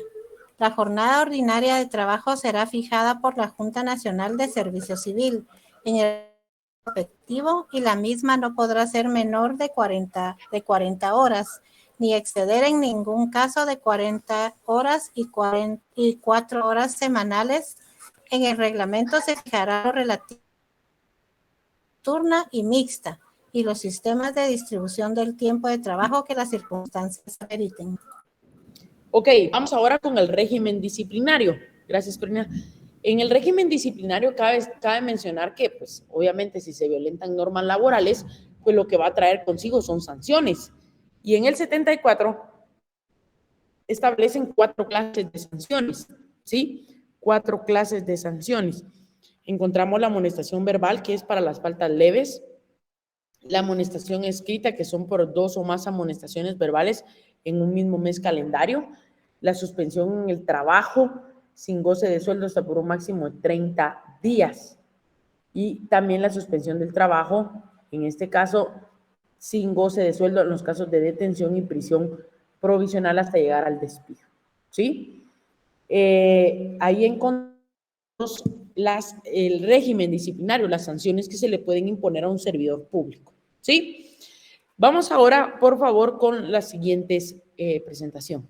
La jornada ordinaria de trabajo será fijada por la Junta Nacional de Servicio Civil en el respectivo y la misma no podrá ser menor de 40 horas, ni exceder en ningún caso de 40 horas y 4 horas semanales. En el reglamento se fijará lo relativo a turna y mixta y los sistemas de distribución del tiempo de trabajo que las circunstancias ameriten. Ok, vamos ahora con el régimen disciplinario. Gracias, Corina. En el régimen disciplinario cabe mencionar que, pues, obviamente, si se violentan normas laborales, pues lo que va a traer consigo son sanciones. Y en el 74 establecen 4 clases de sanciones, ¿sí? 4 clases de sanciones. Encontramos la amonestación verbal, que es para las faltas leves, la amonestación escrita, que son por 2 o más amonestaciones verbales en un mismo mes calendario, la suspensión en el trabajo sin goce de sueldo hasta por un máximo de 30 días y también la suspensión del trabajo, en este caso sin goce de sueldo en los casos de detención y prisión provisional hasta llegar al despido, ¿sí? Ahí encontramos el régimen disciplinario, las sanciones que se le pueden imponer a un servidor público, ¿sí? Vamos ahora, por favor, con las siguientes presentación.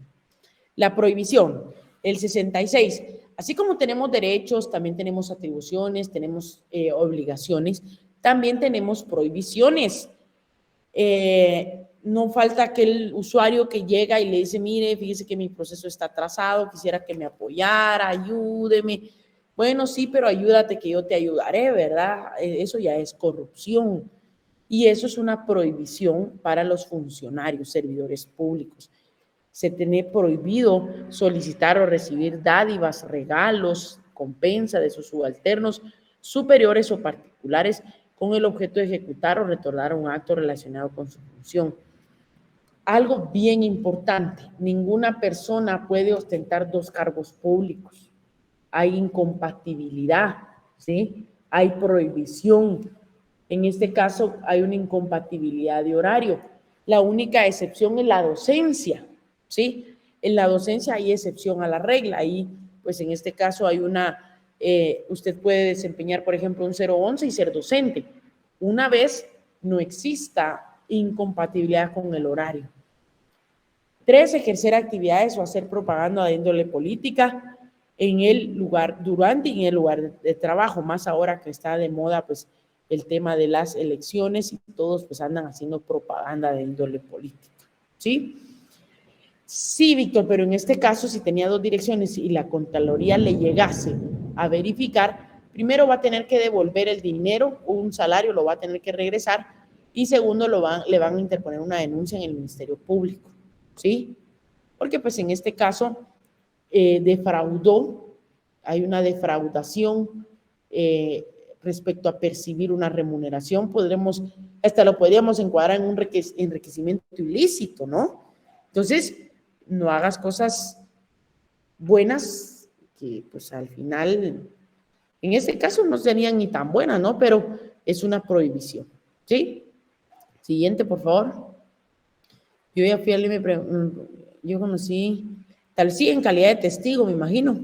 La prohibición, el 66. Así como tenemos derechos, también tenemos atribuciones, tenemos obligaciones, también tenemos prohibiciones. No falta aquel usuario que llega y le dice, mire, fíjese que mi proceso está atrasado, quisiera que me apoyara, ayúdeme. Bueno, sí, pero ayúdate que yo te ayudaré, ¿verdad? Eso ya es corrupción. Y eso es una prohibición para los funcionarios, servidores públicos. Se tiene prohibido solicitar o recibir dádivas, regalos, compensa de sus subalternos superiores o particulares con el objeto de ejecutar o retornar un acto relacionado con su función. Algo bien importante, ninguna persona puede ostentar 2 cargos públicos. Hay incompatibilidad, ¿sí? Hay prohibición. En este caso, hay una incompatibilidad de horario. La única excepción es la docencia, ¿sí? En la docencia hay excepción a la regla. Ahí, pues en este caso hay una, usted puede desempeñar, por ejemplo, un 011 y ser docente. Una vez no exista incompatibilidad con el horario. 3, ejercer actividades o hacer propaganda de índole política en el lugar, durante y en el lugar de trabajo, más ahora que está de moda, pues, el tema de las elecciones y todos, pues, andan haciendo propaganda de índole política, ¿sí? Sí, Víctor, pero en este caso, si tenía 2 direcciones y la Contraloría le llegase a verificar, primero va a tener que devolver el dinero, un salario lo va a tener que regresar, y segundo, le van a interponer una denuncia en el Ministerio Público, ¿sí? Porque pues en este caso defraudó, hay una defraudación respecto a percibir una remuneración, hasta lo podríamos encuadrar en un enriquecimiento ilícito, ¿no? Entonces, no hagas cosas buenas que pues al final, en este caso no serían ni tan buenas, ¿no? Pero es una prohibición, ¿sí? Siguiente, por favor. Yo ya fui yo conocí, tal sí en calidad de testigo, me imagino.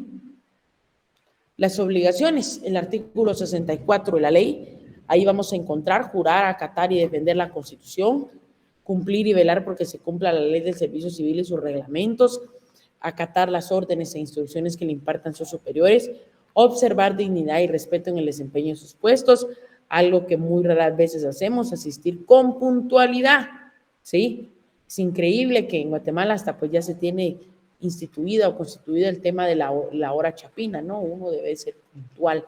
Las obligaciones, el artículo 64 de la ley, ahí vamos a encontrar jurar, acatar y defender la Constitución, cumplir y velar porque se cumpla la ley del servicio civil y sus reglamentos, acatar las órdenes e instrucciones que le impartan sus superiores, observar dignidad y respeto en el desempeño de sus puestos, algo que muy raras veces hacemos, asistir con puntualidad, ¿sí? Es increíble que en Guatemala hasta pues ya se tiene instituida o constituida el tema de la hora chapina, ¿no? Uno debe ser puntual,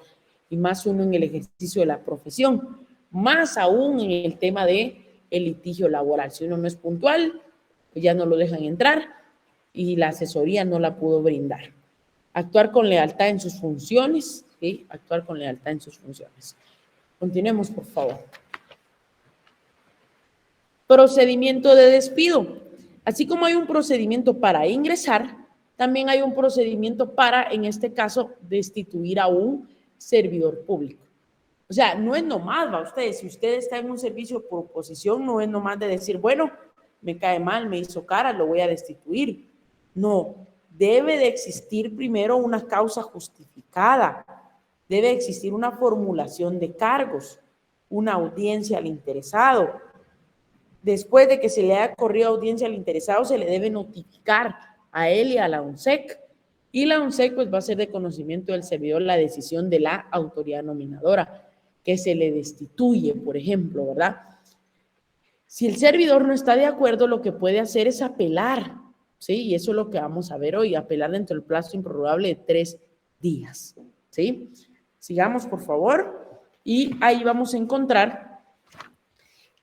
y más uno en el ejercicio de la profesión, más aún en el tema de el litigio laboral. Si uno no es puntual, pues ya no lo dejan entrar y la asesoría no la pudo brindar. Actuar con lealtad en sus funciones, ¿sí? Actuar con lealtad en sus funciones. Continuemos, por favor. Procedimiento de despido. Así como hay un procedimiento para ingresar, también hay un procedimiento para, en este caso, destituir a un servidor público. O sea, no es nomás, va ustedes, si usted está en un servicio por oposición, no es nomás de decir, bueno, me cae mal, me hizo cara, lo voy a destituir. No, debe de existir primero una causa justificada, debe existir una formulación de cargos, una audiencia al interesado. Después de que se le haya corrido audiencia al interesado, se le debe notificar a él y a la UNSEC. Y la UNSEC pues va a hacer de conocimiento del servidor la decisión de la autoridad nominadora, que se le destituye, por ejemplo, ¿verdad? Si el servidor no está de acuerdo, lo que puede hacer es apelar, ¿sí? Y eso es lo que vamos a ver hoy, apelar dentro del plazo improrrogable de 3 días, ¿sí? Sigamos, por favor, y ahí vamos a encontrar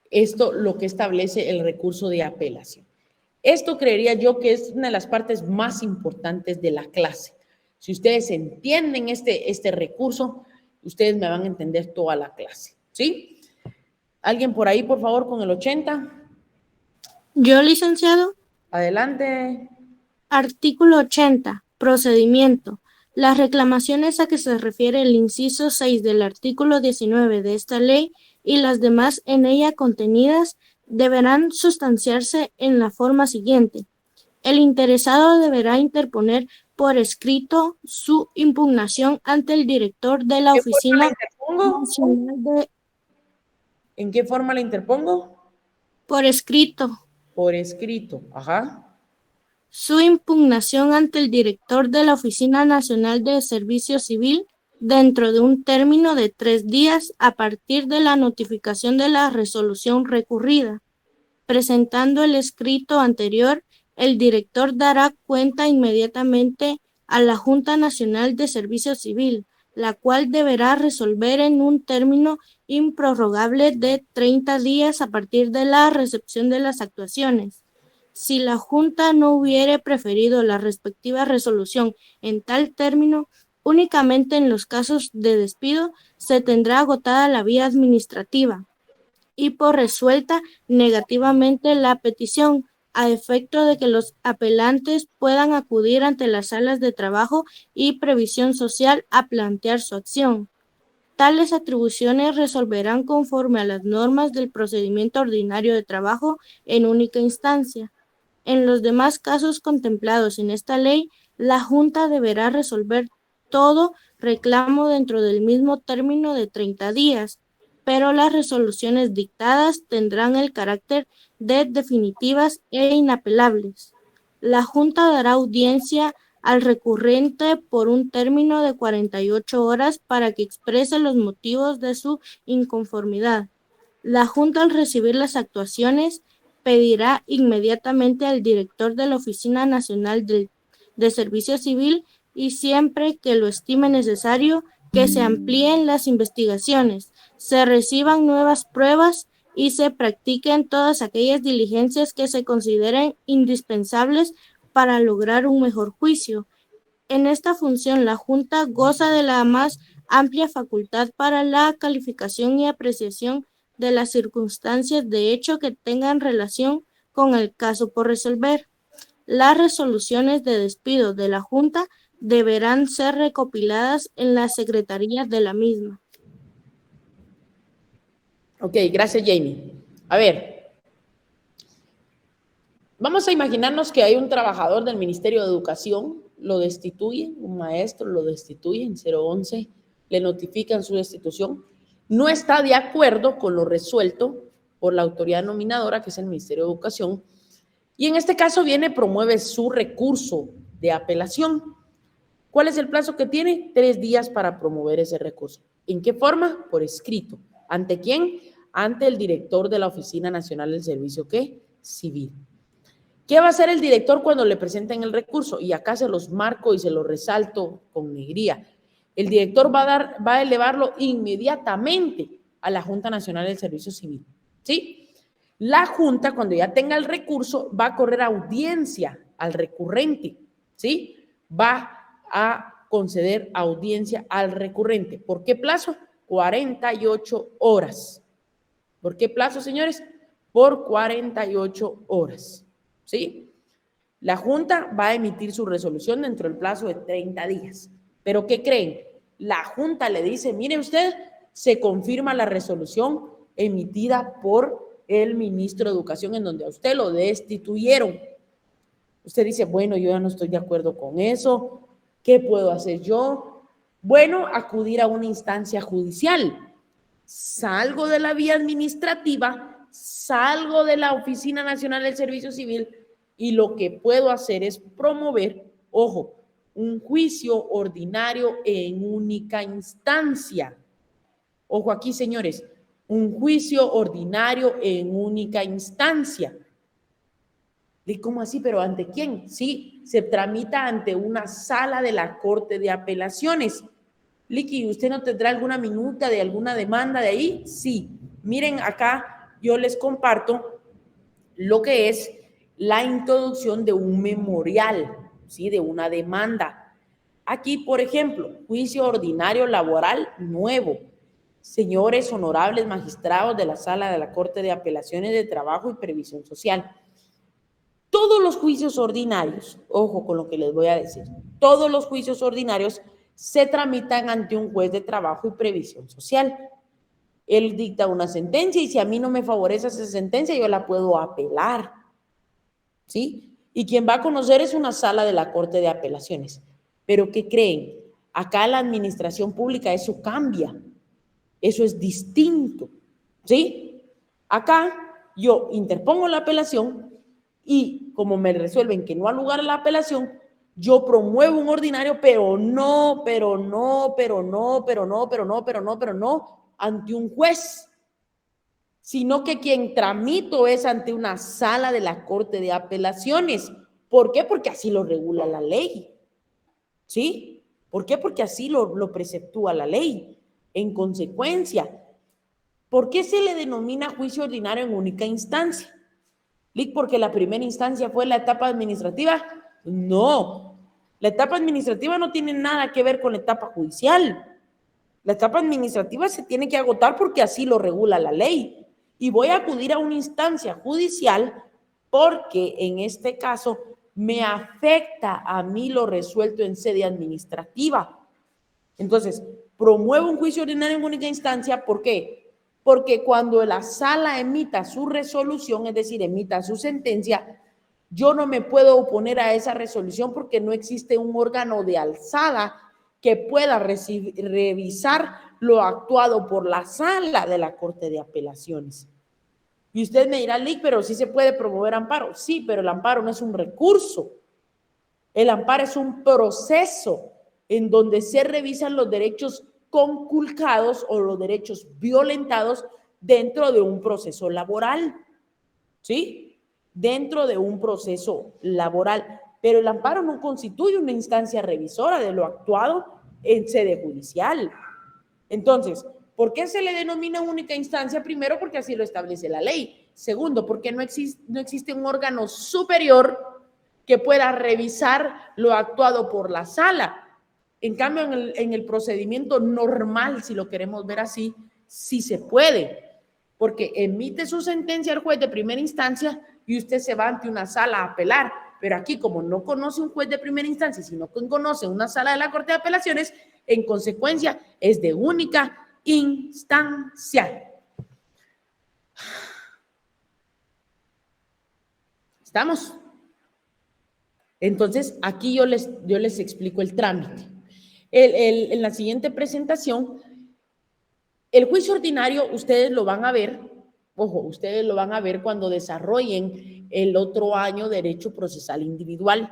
esto, lo que establece el recurso de apelación. Esto creería yo que es una de las partes más importantes de la clase. Si ustedes entienden este recurso, ustedes me van a entender toda la clase, ¿sí? ¿Alguien por ahí, por favor, con el 80? Yo, licenciado. Adelante. Artículo 80. Procedimiento. Las reclamaciones a que se refiere el inciso 6 del artículo 19 de esta ley y las demás en ella contenidas deberán sustanciarse en la forma siguiente. El interesado deberá interponer por escrito su impugnación ante el director de la Oficina Nacional de... ¿En qué forma la interpongo? Por escrito. Por escrito, ajá. Su impugnación ante el director de la Oficina Nacional de Servicio Civil dentro de un término de 3 días a partir de la notificación de la resolución recurrida. Presentando el escrito anterior, el director dará cuenta inmediatamente a la Junta Nacional de Servicio Civil, la cual deberá resolver en un término improrrogable de 30 días a partir de la recepción de las actuaciones. Si la Junta no hubiere preferido la respectiva resolución en tal término, únicamente en los casos de despido se tendrá agotada la vía administrativa y por resuelta negativamente la petición, a efecto de que los apelantes puedan acudir ante las salas de trabajo y previsión social a plantear su acción. Tales atribuciones resolverán conforme a las normas del procedimiento ordinario de trabajo en única instancia. En los demás casos contemplados en esta ley, la Junta deberá resolver todo reclamo dentro del mismo término de 30 días, pero las resoluciones dictadas tendrán el carácter de definitivas e inapelables. La Junta dará audiencia al recurrente por un término de 48 horas para que exprese los motivos de su inconformidad. La Junta, al recibir las actuaciones, pedirá inmediatamente al director de la Oficina Nacional de Servicio Civil y siempre que lo estime necesario, que se amplíen las investigaciones, se reciban nuevas pruebas y se practiquen todas aquellas diligencias que se consideren indispensables para lograr un mejor juicio. En esta función, la Junta goza de la más amplia facultad para la calificación y apreciación de las circunstancias de hecho que tengan relación con el caso por resolver. Las resoluciones de despido de la Junta deberán ser recopiladas en las secretarías de la misma. Ok, gracias, Jamie. A ver, vamos a imaginarnos que hay un trabajador del Ministerio de Educación, lo destituyen, un maestro lo destituye en 011, le notifican su destitución, no está de acuerdo con lo resuelto por la autoridad nominadora, que es el Ministerio de Educación, y en este caso viene, promueve su recurso de apelación. ¿Cuál es el plazo que tiene? 3 días para promover ese recurso. ¿En qué forma? Por escrito. ¿Ante quién? Ante el director de la Oficina Nacional del Servicio Civil. ¿Qué va a hacer el director cuando le presenten el recurso? Y acá se los marco y se los resalto con negría. El director va a elevarlo inmediatamente a la Junta Nacional del Servicio Civil. ¿Sí? La Junta, cuando ya tenga el recurso, va a correr audiencia al recurrente. ¿Sí? Va a conceder audiencia al recurrente. ¿Por qué plazo? 48 horas. ¿Por qué plazo, señores? Por 48 horas. ¿Sí? La Junta va a emitir su resolución dentro del plazo de 30 días. ¿Pero qué creen? La Junta le dice, mire usted, se confirma la resolución emitida por el ministro de Educación en donde a usted lo destituyeron. Usted dice, bueno, yo ya no estoy de acuerdo con eso. ¿Qué puedo hacer yo? Bueno, acudir a una instancia judicial. Salgo de la vía administrativa, salgo de la Oficina Nacional del Servicio Civil y lo que puedo hacer es promover, ojo, un juicio ordinario en única instancia. Ojo aquí, señores, un juicio ordinario en única instancia. ¿Y cómo así? ¿Pero ante quién? Sí, se tramita ante una sala de la Corte de Apelaciones. Licky, ¿usted no tendrá alguna minuta de alguna demanda de ahí? Sí. Miren, acá yo les comparto lo que es la introducción de un memorial, ¿sí? De una demanda. Aquí, por ejemplo, juicio ordinario laboral nuevo. Señores honorables magistrados de la Sala de la Corte de Apelaciones de Trabajo y Previsión Social. Todos los juicios ordinarios, ojo con lo que les voy a decir, todos los juicios ordinarios se tramitan ante un juez de trabajo y previsión social. Él dicta una sentencia y si a mí no me favorece esa sentencia, yo la puedo apelar. ¿Sí? Y quien va a conocer es una sala de la Corte de Apelaciones. Pero ¿qué creen? Acá la administración pública eso cambia. Eso es distinto. ¿Sí? Acá yo interpongo la apelación y como me resuelven que no ha lugar a la apelación, yo promuevo un ordinario, pero no ante un juez, sino que quien tramito es ante una sala de la Corte de Apelaciones. ¿Por qué? Porque así lo regula la ley. ¿Sí? ¿Por qué? Porque así lo preceptúa la ley. En consecuencia, ¿por qué se le denomina juicio ordinario en única instancia? ¿Porque la primera instancia fue la etapa administrativa? No. La etapa administrativa no tiene nada que ver con la etapa judicial. La etapa administrativa se tiene que agotar porque así lo regula la ley. Y voy a acudir a una instancia judicial porque en este caso me afecta a mí lo resuelto en sede administrativa. Entonces, promuevo un juicio ordinario en única instancia. ¿Por qué? Porque cuando la sala emita su resolución, es decir, emita su sentencia, yo no me puedo oponer a esa resolución porque no existe un órgano de alzada que pueda revisar lo actuado por la sala de la Corte de Apelaciones. Y usted me dirá, Lick, pero sí se puede promover amparo. Sí, pero el amparo no es un recurso. El amparo es un proceso en donde se revisan los derechos conculcados o los derechos violentados dentro de un proceso laboral. ¿Sí? Dentro de un proceso laboral. Pero el amparo no constituye una instancia revisora de lo actuado en sede judicial. Entonces, ¿por qué se le denomina única instancia? Primero, porque así lo establece la ley. Segundo, porque no existe un órgano superior que pueda revisar lo actuado por la sala. En cambio, en el procedimiento normal, si lo queremos ver así, sí se puede, porque emite su sentencia el juez de primera instancia y usted se va ante una sala a apelar. Pero aquí, como no conoce un juez de primera instancia, sino que conoce una sala de la Corte de Apelaciones, en consecuencia, es de única instancia. ¿Estamos? Entonces, aquí yo les explico el trámite. En la siguiente presentación, el juicio ordinario, ustedes lo van a ver, ojo, ustedes lo van a ver cuando desarrollen el otro año Derecho Procesal Individual,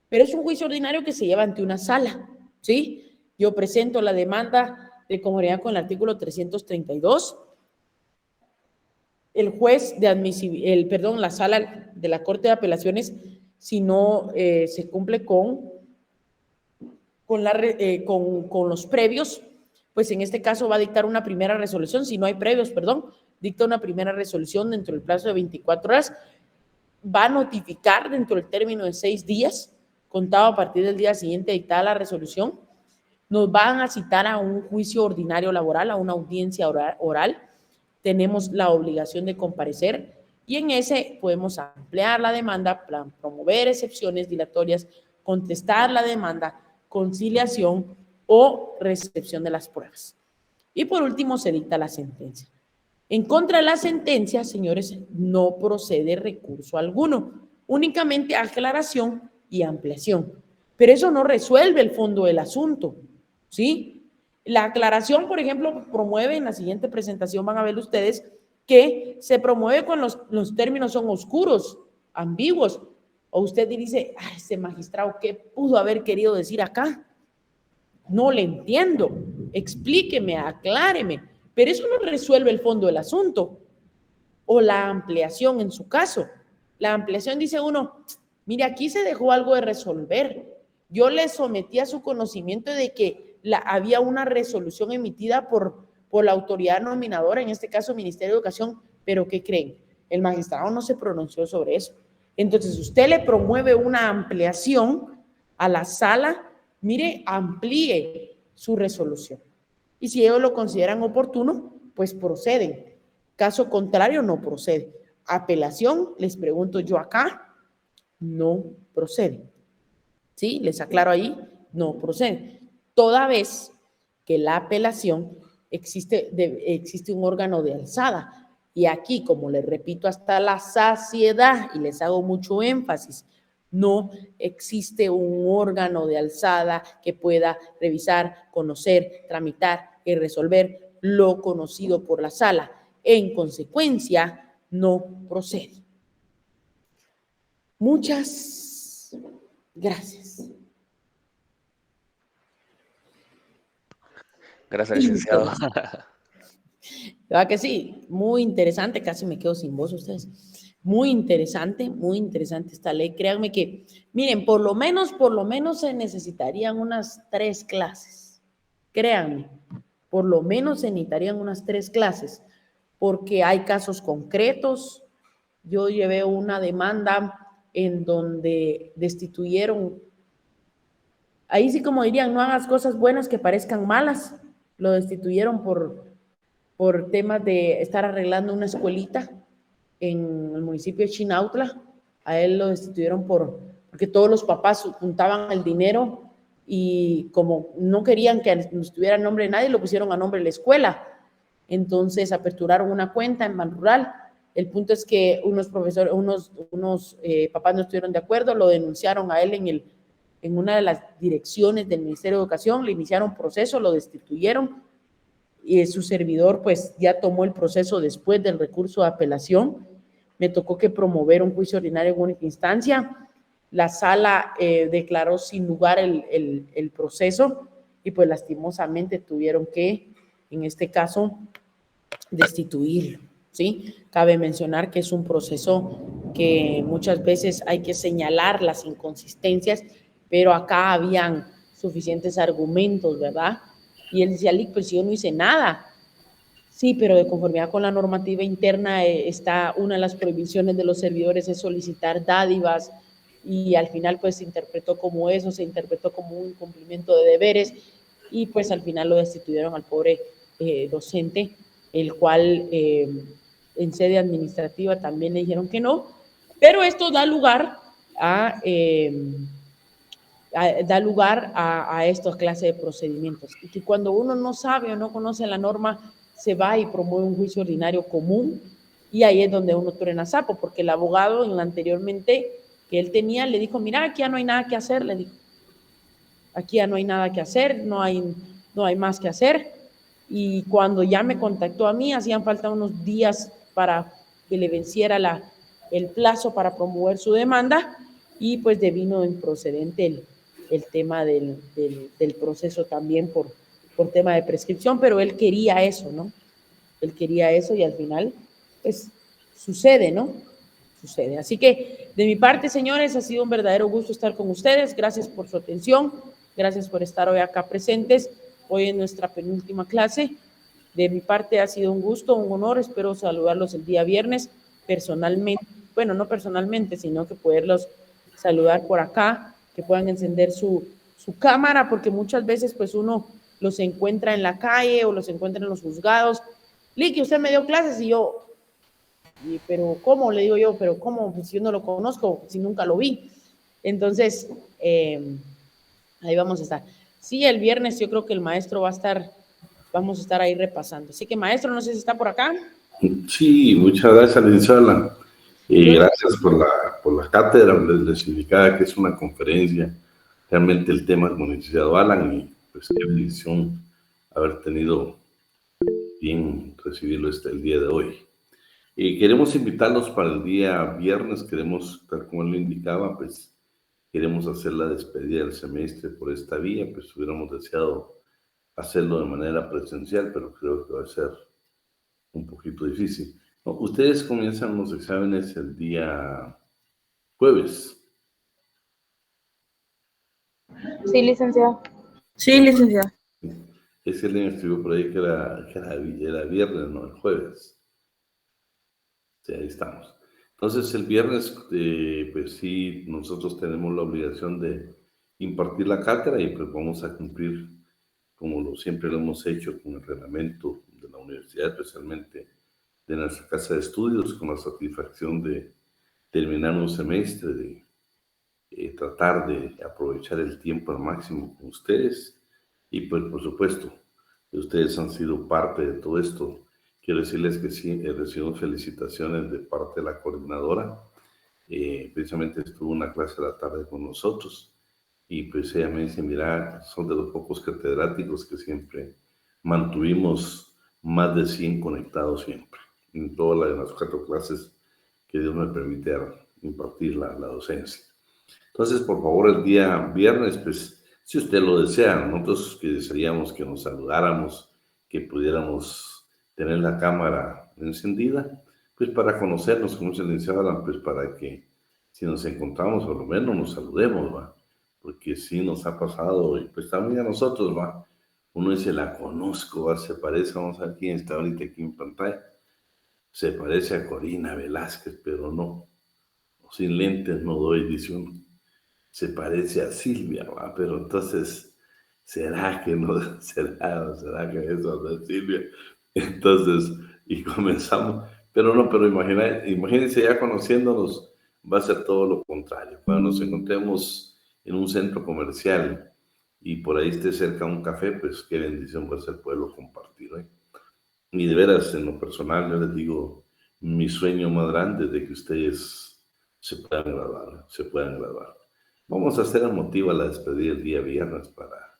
pero es un juicio ordinario que se lleva ante una sala, ¿sí? Yo presento la demanda de conformidad con el artículo 332. El juez de la sala de la Corte de Apelaciones, si no se cumple con los previos, pues en este caso va a dictar una primera resolución. Si no hay previos, dicta una primera resolución dentro del plazo de 24 horas. Va a notificar dentro del término de 6 días, contado a partir del día siguiente dictada la resolución. Nos van a citar a un juicio ordinario laboral, a una audiencia oral. Tenemos la obligación de comparecer y en ese podemos ampliar la demanda, promover excepciones dilatorias, contestar la demanda, conciliación o recepción de las pruebas. Y por último se dicta la sentencia. En contra de la sentencia, señores, no procede recurso alguno, únicamente aclaración y ampliación. Pero eso no resuelve el fondo del asunto, ¿sí? La aclaración, por ejemplo, promueve, en la siguiente presentación van a ver ustedes, que se promueve cuando los términos son oscuros, ambiguos, o usted dice, este magistrado, ¿qué pudo haber querido decir acá? No le entiendo, explíqueme, acláreme, pero eso no resuelve el fondo del asunto. O la ampliación en su caso. La ampliación dice uno, mire, aquí se dejó algo de resolver. Yo le sometí a su conocimiento de que había una resolución emitida por la autoridad nominadora, en este caso Ministerio de Educación, pero ¿qué creen? El magistrado no se pronunció sobre eso. Entonces, usted le promueve una ampliación a la sala, mire, amplíe su resolución. Y si ellos lo consideran oportuno, pues proceden. Caso contrario, no procede. Apelación, les pregunto yo acá, no procede. ¿Sí? Les aclaro ahí, no procede. Toda vez que la apelación existe un órgano de alzada. Y aquí, como les repito hasta la saciedad, y les hago mucho énfasis, no existe un órgano de alzada que pueda revisar, conocer, tramitar y resolver lo conocido por la sala. En consecuencia, no procede. Muchas gracias. Gracias, licenciado. ¿Verdad que sí? Muy interesante, casi me quedo sin voz ustedes. Muy interesante esta ley. Créanme que, miren, por lo menos se necesitarían unas 3 clases. Créanme, por lo menos se necesitarían unas 3 clases, porque hay casos concretos. Yo llevé una demanda en donde destituyeron, ahí sí como dirían, no hagas cosas buenas que parezcan malas. Lo destituyeron por temas de estar arreglando una escuelita en el municipio de Chinautla. A él lo destituyeron porque todos los papás juntaban el dinero y como no querían que estuviera a nombre de nadie, lo pusieron a nombre de la escuela. Entonces aperturaron una cuenta en Banrural. El punto es que unos papás no estuvieron de acuerdo, lo denunciaron a él en una de las direcciones del Ministerio de Educación, le iniciaron proceso, lo destituyeron y su servidor pues ya tomó el proceso después del recurso de apelación. Me tocó que promover un juicio ordinario en única instancia. La sala declaró sin lugar el proceso y pues lastimosamente tuvieron que, en este caso, destituirlo, ¿sí? Cabe mencionar que es un proceso que muchas veces hay que señalar las inconsistencias, pero acá habían suficientes argumentos, ¿verdad? Y él decía, Lic, pues yo no hice nada. Sí, pero de conformidad con la normativa interna está una de las prohibiciones de los servidores es solicitar dádivas y al final pues se interpretó como eso, se interpretó como un incumplimiento de deberes y pues al final lo destituyeron al pobre docente, el cual en sede administrativa también le dijeron que no, pero esto da lugar a estas clases de procedimientos. Y que cuando uno no sabe o no conoce la norma, se va y promueve un juicio ordinario común y ahí es donde uno truena sapo, porque el abogado anteriormente que él tenía le dijo, mira, aquí ya no hay nada que hacer, le dijo. Aquí ya no hay nada que hacer, no hay más que hacer. Y cuando ya me contactó a mí, hacían falta unos días para que le venciera el plazo para promover su demanda y pues devino improcedente el tema del proceso también por tema de prescripción, pero él quería eso, ¿no? Él quería eso y al final, pues, sucede, ¿no? Sucede. Así que, de mi parte, señores, ha sido un verdadero gusto estar con ustedes. Gracias por su atención. Gracias por estar hoy acá presentes. Hoy en nuestra penúltima clase. De mi parte ha sido un gusto, un honor. Espero saludarlos el día viernes personalmente. Bueno, no personalmente, sino que poderlos saludar por acá, que puedan encender su cámara, porque muchas veces pues uno los encuentra en la calle o los encuentra en los juzgados. Licky, usted me dio clases y yo, pero ¿cómo? Le digo yo, pero ¿cómo? Pues yo no lo conozco, si nunca lo vi. Entonces, ahí vamos a estar. Sí, el viernes yo creo que el maestro vamos a estar ahí repasando. Así que maestro, no sé si está por acá. Sí, muchas gracias, licenciada. Gracias por la cátedra, les indicaba que es una conferencia. Realmente el tema es licenciado Alan y pues qué bendición haber tenido bien recibirlo el día de hoy. Queremos invitarlos para el día viernes, tal como él lo indicaba, pues queremos hacer la despedida del semestre por esta vía, pues hubiéramos deseado hacerlo de manera presencial, pero creo que va a ser un poquito difícil. No, ustedes comienzan los exámenes el día jueves. Sí, licenciado. Sí, licenciado. Es que alguien escribió por ahí que era viernes, no el jueves. Sí, ahí estamos. Entonces el viernes, pues sí, nosotros tenemos la obligación de impartir la cátedra y pues vamos a cumplir como siempre lo hemos hecho con el reglamento de la universidad, especialmente de nuestra casa de estudios, con la satisfacción de terminar un semestre, de tratar de aprovechar el tiempo al máximo con ustedes y pues por supuesto ustedes han sido parte de todo esto. Quiero decirles que sí, recibimos felicitaciones de parte de la coordinadora. Precisamente estuvo una clase de la tarde con nosotros y pues ella me dice, mira, son de los pocos catedráticos que siempre mantuvimos más de 100 conectados siempre. en todas las 4 clases que Dios me permite impartir la docencia. Entonces, por favor, el día viernes, pues, si usted lo desea, nosotros que desearíamos que nos saludáramos, que pudiéramos tener la cámara encendida, pues para conocernos, como se le decía, pues para que si nos encontramos, por lo menos nos saludemos, ¿va? Porque sí nos ha pasado, y pues también a nosotros, ¿va? Uno dice, la conozco, ¿va? Se parece, vamos a ver quién está ahorita aquí en pantalla, se parece a Corina Velázquez, pero no, sin lentes no doy, dice uno. Se parece a Silvia, ¿va? Pero entonces, ¿será que no? ¿Será que eso no es Silvia? Entonces, y comenzamos, pero imagínense ya conociéndonos, va a ser todo lo contrario. Cuando nos encontremos en un centro comercial y por ahí esté cerca un café, pues qué bendición va a ser poderlo compartir, ¿eh? Y de veras, en lo personal, yo les digo, mi sueño más grande es de que ustedes se puedan graduar. Vamos a hacer emotiva la despedida el día viernes para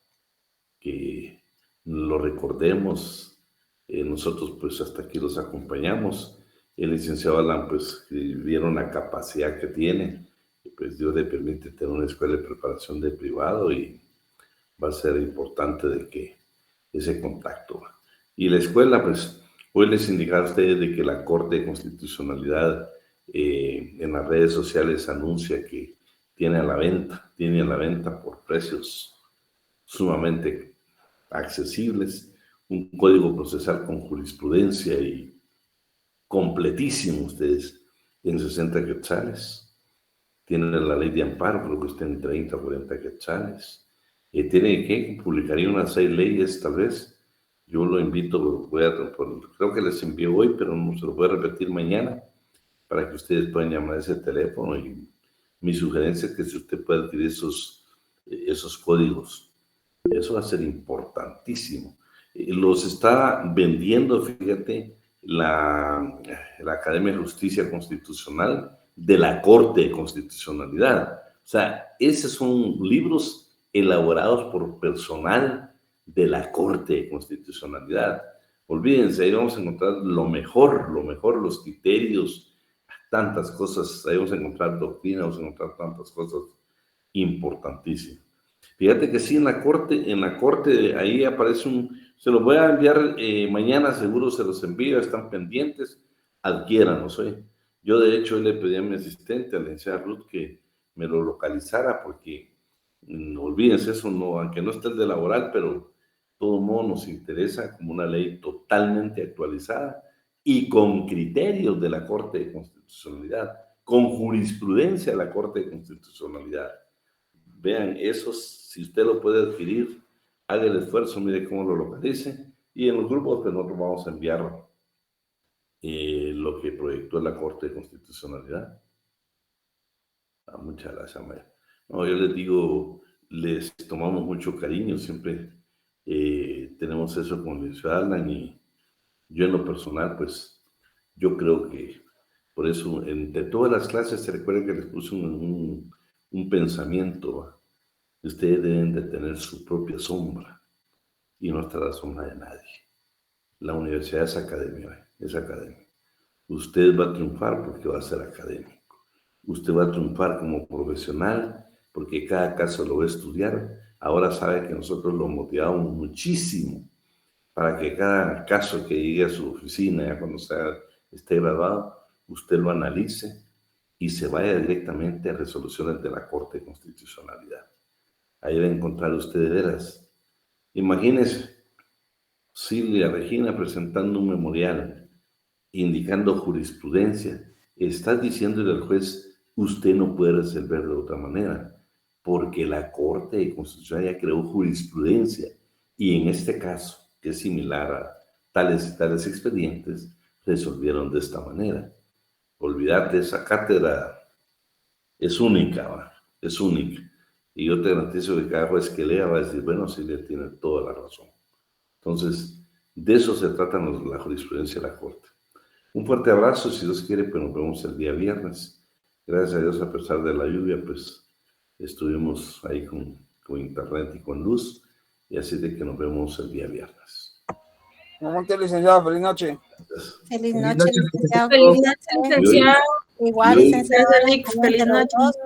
que lo recordemos. Nosotros pues hasta aquí los acompañamos. El licenciado Alan pues vieron la capacidad que tiene. Y pues Dios le permite tener una escuela de preparación de privado y va a ser importante de que ese contacto. Y la escuela pues hoy les indicaba a ustedes de que la Corte de Constitucionalidad en las redes sociales anuncia que tiene a la venta por precios sumamente accesibles, un código procesal con jurisprudencia y completísimo ustedes en 60 quetzales. Tienen la ley de amparo, creo que está en 30 o 40 quetzales. Tiene que publicaría unas 6 leyes tal vez. Yo lo invito, creo que les envío hoy, pero no se lo voy a repetir mañana para que ustedes puedan llamar a ese teléfono. Y mi sugerencia es que si usted puede adquirir esos códigos, eso va a ser importantísimo. Los está vendiendo, fíjate, la Academia de Justicia Constitucional de la Corte de Constitucionalidad. O sea, esos son libros elaborados por personal de la Corte de Constitucionalidad. Olvídense, ahí vamos a encontrar lo mejor, los criterios, tantas cosas, ahí vamos a encontrar doctrina, vamos a encontrar tantas cosas importantísimas. Fíjate que sí, en la corte ahí aparece se los voy a enviar mañana, seguro se los envío, están pendientes, adquiéranlos, ¿eh? Yo de hecho le pedí a mi asistente, a la licenciada Ruth, que me lo localizara, porque no olvídense eso, no, aunque no esté el de laboral, pero de todo modo nos interesa como una ley totalmente actualizada y con criterios de la Corte de Constitucionalidad, con jurisprudencia de la Corte de Constitucionalidad. Vean, esos, si usted lo puede adquirir, haga el esfuerzo, mire cómo lo localice, y en los grupos que nosotros vamos a enviar lo que proyectó la Corte de Constitucionalidad. Muchas gracias, Maya. No, yo les digo, les tomamos mucho cariño, siempre tenemos eso con el ciudadano, y yo en lo personal, pues, yo creo que por eso, entre todas las clases, se recuerda que les puse un pensamiento, ¿va? Ustedes deben de tener su propia sombra y no estar a la sombra de nadie. La universidad es academia, es academia. Usted va a triunfar porque va a ser académico. Usted va a triunfar como profesional porque cada caso lo va a estudiar. Ahora sabe que nosotros lo motivamos muchísimo para que cada caso que llegue a su oficina, ya cuando esté graduado, usted lo analice y se vaya directamente a resoluciones de la Corte de Constitucionalidad. Ahí va a encontrar usted de veras. Imagínese, Silvia Regina presentando un memorial, indicando jurisprudencia. Está diciéndole al juez, usted no puede resolver de otra manera, porque la Corte de Constitucionalidad ya creó jurisprudencia, y en este caso, que es similar a tales y tales expedientes, resolvieron de esta manera. Olvídate, esa cátedra es única, ¿va? Es única. Y yo te garantizo que cada juez que lea va a decir, bueno, Silvia tiene toda la razón. Entonces, de eso se trata la jurisprudencia de la Corte. Un fuerte abrazo, si Dios quiere, pues nos vemos el día viernes. Gracias a Dios, a pesar de la lluvia, pues estuvimos ahí con internet y con luz, y así de que nos vemos el día viernes. Monte, licenciado, feliz noche. Feliz noche, licenciado. Feliz noche, licenciado. Igual, licenciado. Feliz noche.